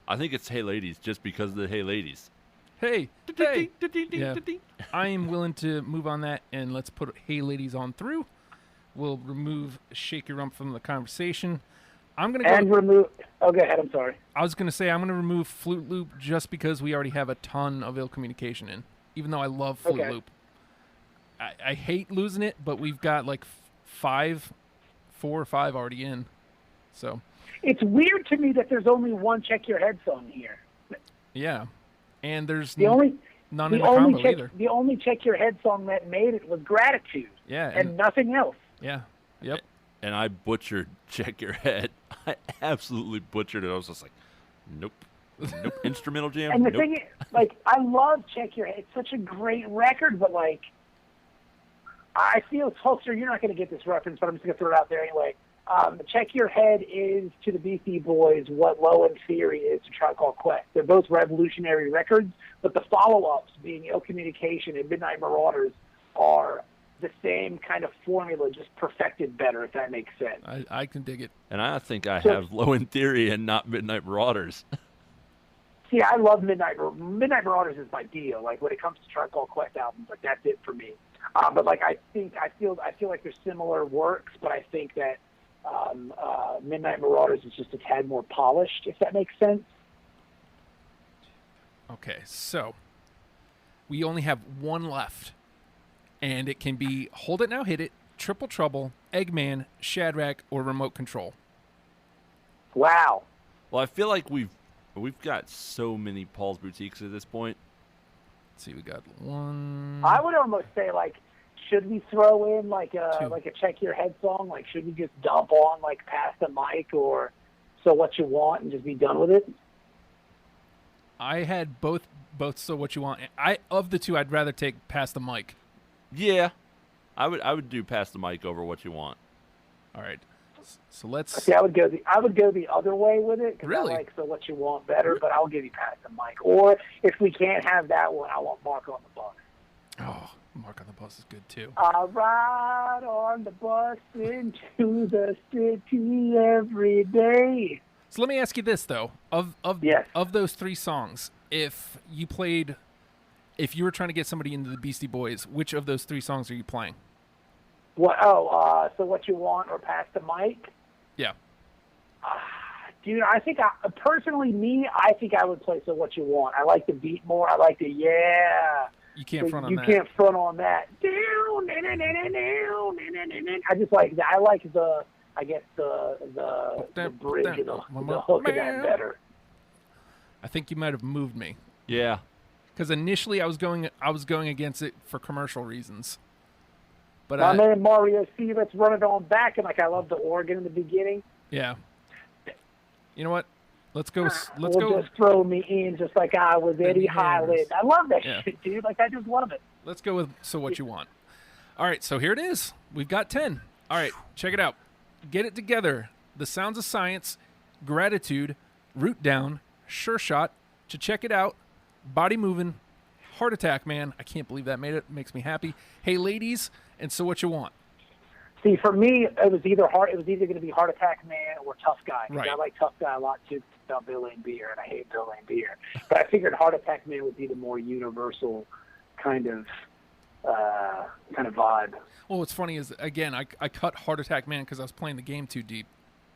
I think it's Hey Ladies just because of the Hey Ladies. Hey. Yeah. I am willing to move on that, and let's put Hey Ladies on through. We'll remove Shake Your Rump from the conversation. I'm going to go... And remove... Oh, go ahead. I'm sorry. I was going to say I'm going to remove Flute Loop just because we already have a ton of ill communication in, even though I love Flute Loop. I hate losing it, but we've got like 4 or 5 already in. So it's weird to me that there's only one Check Your Head song here. Yeah. And there's none in the combo either. The only Check Your Head song that made it was Gratitude. Yeah. And nothing else. Yeah. Yep. And I butchered Check Your Head. I absolutely butchered it. I was just like, nope. Instrumental jam. And the thing is, like, I love Check Your Head. It's such a great record, but, like, I feel, Hulkster, you're not going to get this reference, but I'm just going to throw it out there anyway. Check Your Head is to the Beastie Boys what Low End Theory is to Tribe Called Quest. They're both revolutionary records, but the follow-ups, being Ill Communication and Midnight Marauders, are the same kind of formula, just perfected better, if that makes sense. I can dig it. And I think I have Low End Theory and not Midnight Marauders. See, I love Midnight Marauders is my deal. Like, when it comes to Tribe Called Quest albums, like, that's it for me. But like, I feel like they're similar works, but I think that Midnight Marauders is just a tad more polished, if that makes sense. Okay, so we only have one left, and it can be Hold It Now Hit It, Triple Trouble, Eggman, Shadrach, or Remote Control. Wow. Well, I feel like we've got so many Paul's Boutiques at this point. Let's see, we got one. I would almost say, like, should we throw in like a Check Your Head song? Like, should we just dump on like Pass the Mic or So What You Want and just be done with it? I had both So What You Want. Of the two, I'd rather take Pass the Mic. Yeah, I would do Pass the Mic over What You Want. All right, so let's. See, I would go the other way with it because Really? I like So What You Want better, but I'll give you Pass the Mic. Or if we can't have that one, I want Mark on the Bus. Oh, Mark on the Bus is good too. I ride on the bus into the city every day. So let me ask you this though: Yes. of those 3 songs, if you were trying to get somebody into the Beastie Boys, which of those 3 songs are you playing? What? So What You Want or Pass the Mic? Yeah. Dude, I think I think I would play So What You Want. I like the beat more. I like the You can't front on that. You can't front on that. I just like that. I like the bridge and the hook of that better. I think you might have moved me. Yeah. Because initially I was going against it for commercial reasons. But My man Mario C, let's run it on back, and like I love the organ in the beginning. Yeah. You know what? Let's go. Just throw me in, just like I was Eddie Highland. I love that shit, dude. Like, I just love it. Let's go with So What You Want. All right, so here it is. We've got 10. All right, check it out. Get It Together, The Sounds of Science, Gratitude, Root Down, Sure Shot, To Check It Out, Body Movin', Heart Attack Man. I can't believe that made it. Makes me happy. Hey Ladies, and So What You Want. See, for me, it was either going to be Heart Attack Man or Tough Guy. Right. I like Tough Guy a lot too. About Bill and Beer, and I hate Bill and Beer. But I figured Heart Attack Man would be the more universal kind of vibe. Well, what's funny is, again, I cut Heart Attack Man because I was playing the game too deep.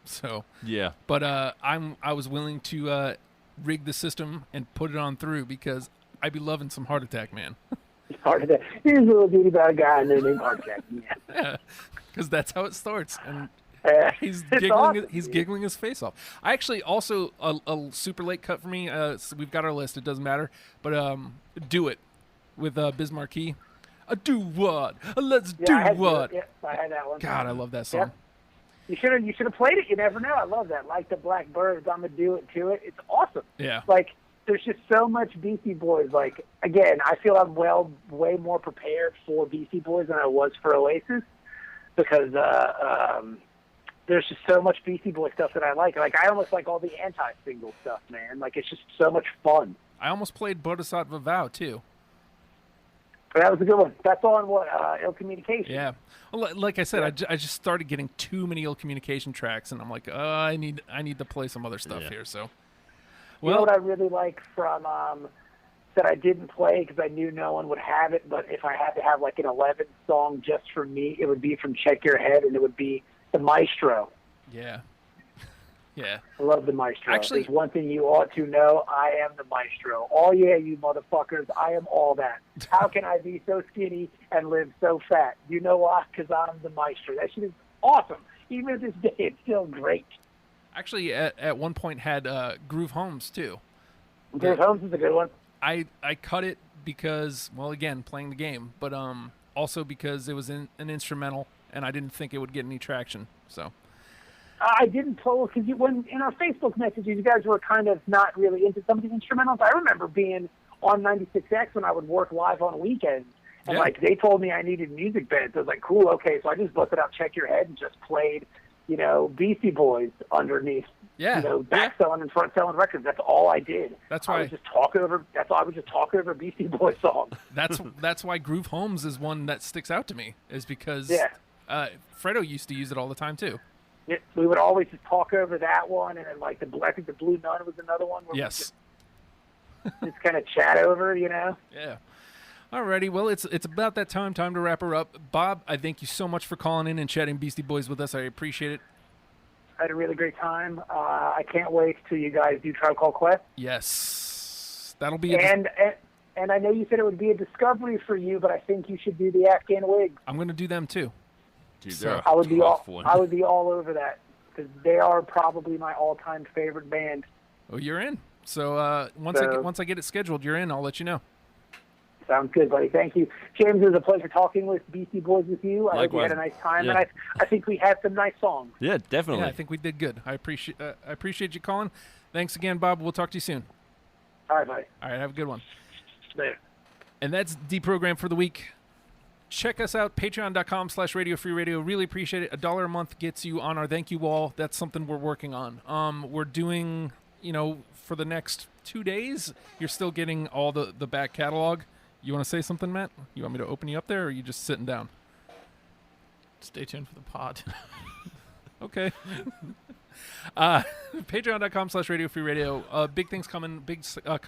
So Yeah. But I was willing to rig the system and put it on through because I'd be loving some Heart Attack Man. Heart Attack. Here's a little bitty about a guy named Heart Attack Man. Yeah, because that's how it starts, and he's It's giggling. awesome, He's dude. giggling his face off. I actually also a super late cut for me. So we've got our list. It doesn't matter, but Do It with Biz Markie. Do what? Let's do what? I had that one. God, I love that song. Yeah. You should have played it. You never know. I love that. Like the Black Birds, I'm gonna do it to it. It's awesome. Yeah. Like, there's just so much Beastie Boys. Like, again, I feel I'm way more prepared for Beastie Boys than I was for Oasis because there's just so much Beastie Boy stuff that I like. Like, I almost like all the anti-single stuff, man. Like, it's just so much fun. I almost played Bodhisattva Vow too. But that was a good one. That's on what? Ill Communication. Yeah. Well, like I said, I just started getting too many Ill Communication tracks, and I'm like, I need to play some other stuff here. So, You know what I really like from that I didn't play because I knew no one would have it, but if I had to have like an 11 song just for me, it would be from Check Your Head, and it would be the Maestro. Yeah. Yeah. I love the Maestro. Actually, there's one thing you ought to know. I am the Maestro. Oh, yeah, you motherfuckers. I am all that. How can I be so skinny and live so fat? You know why? Because I'm the Maestro. That shit is awesome. Even to this day, it's still great. Actually, at one point had Groove Homes, too. Groove Homes is a good one. I cut it because, well, again, playing the game, but also because it was an instrumental, and I didn't think it would get any traction, so... I didn't pull because when in our Facebook messages, you guys were kind of not really into some of these instrumentals. I remember being on 96X when I would work live on weekends, and like they told me I needed music beds. I was like, cool, okay. So I just busted out Check Your Head and just played, Beastie Boys underneath. Yeah. Back selling and front selling records. That's all I did. That's why I would just talk over. That's why I would just talk over Beastie Boys songs. That's why Groove Homes is one that sticks out to me, is because Fredo used to use it all the time too. We would always just talk over that one, and then like I think the Blue Nun was another one. Where yes. Just kind of chat over, Yeah. Alrighty, well, it's about that time to wrap her up. Bob, I thank you so much for calling in and chatting Beastie Boys with us. I appreciate it. I had a really great time. I can't wait till you guys do Tribe Called Quest. Yes, that'll be. And I know you said it would be a discovery for you, but I think you should do the Afghan Wigs. I'm going to do them too. Dude, So, I would be all over that because they are probably my all-time favorite band. Oh, you're in. So once I get it scheduled, you're in. I'll let you know. Sounds good, buddy. Thank you, James. It was a pleasure talking with Beastie Boys with you. I hope you had a nice time, and I think we had some nice songs. Yeah, definitely. Yeah, I think we did good. I appreciate you calling. Thanks again, Bob. We'll talk to you soon. All right, buddy. All right, have a good one. Later. And that's Deprogram for the week. Check us out, patreon.com/Radio Free Radio. Really appreciate it. $1 a month gets you on our thank you wall. That's something we're working on. We're doing, for the next 2 days, you're still getting all the back catalog. You want to say something, Matt? You want me to open you up there, or are you just sitting down? Stay tuned for the pod. Okay. Patreon.com/Radio Free Radio. Big things coming. Big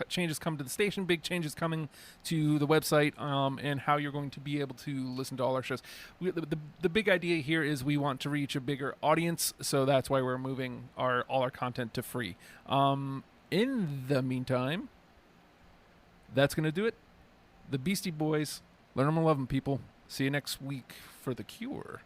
changes coming to the station. Big changes coming to the website, and how you're going to be able to listen to all our shows. The big idea here is we want to reach a bigger audience, so that's why we're moving all our content to free. In the meantime, that's going to do it. The Beastie Boys. Learn them and love them, people. See you next week for The Cure.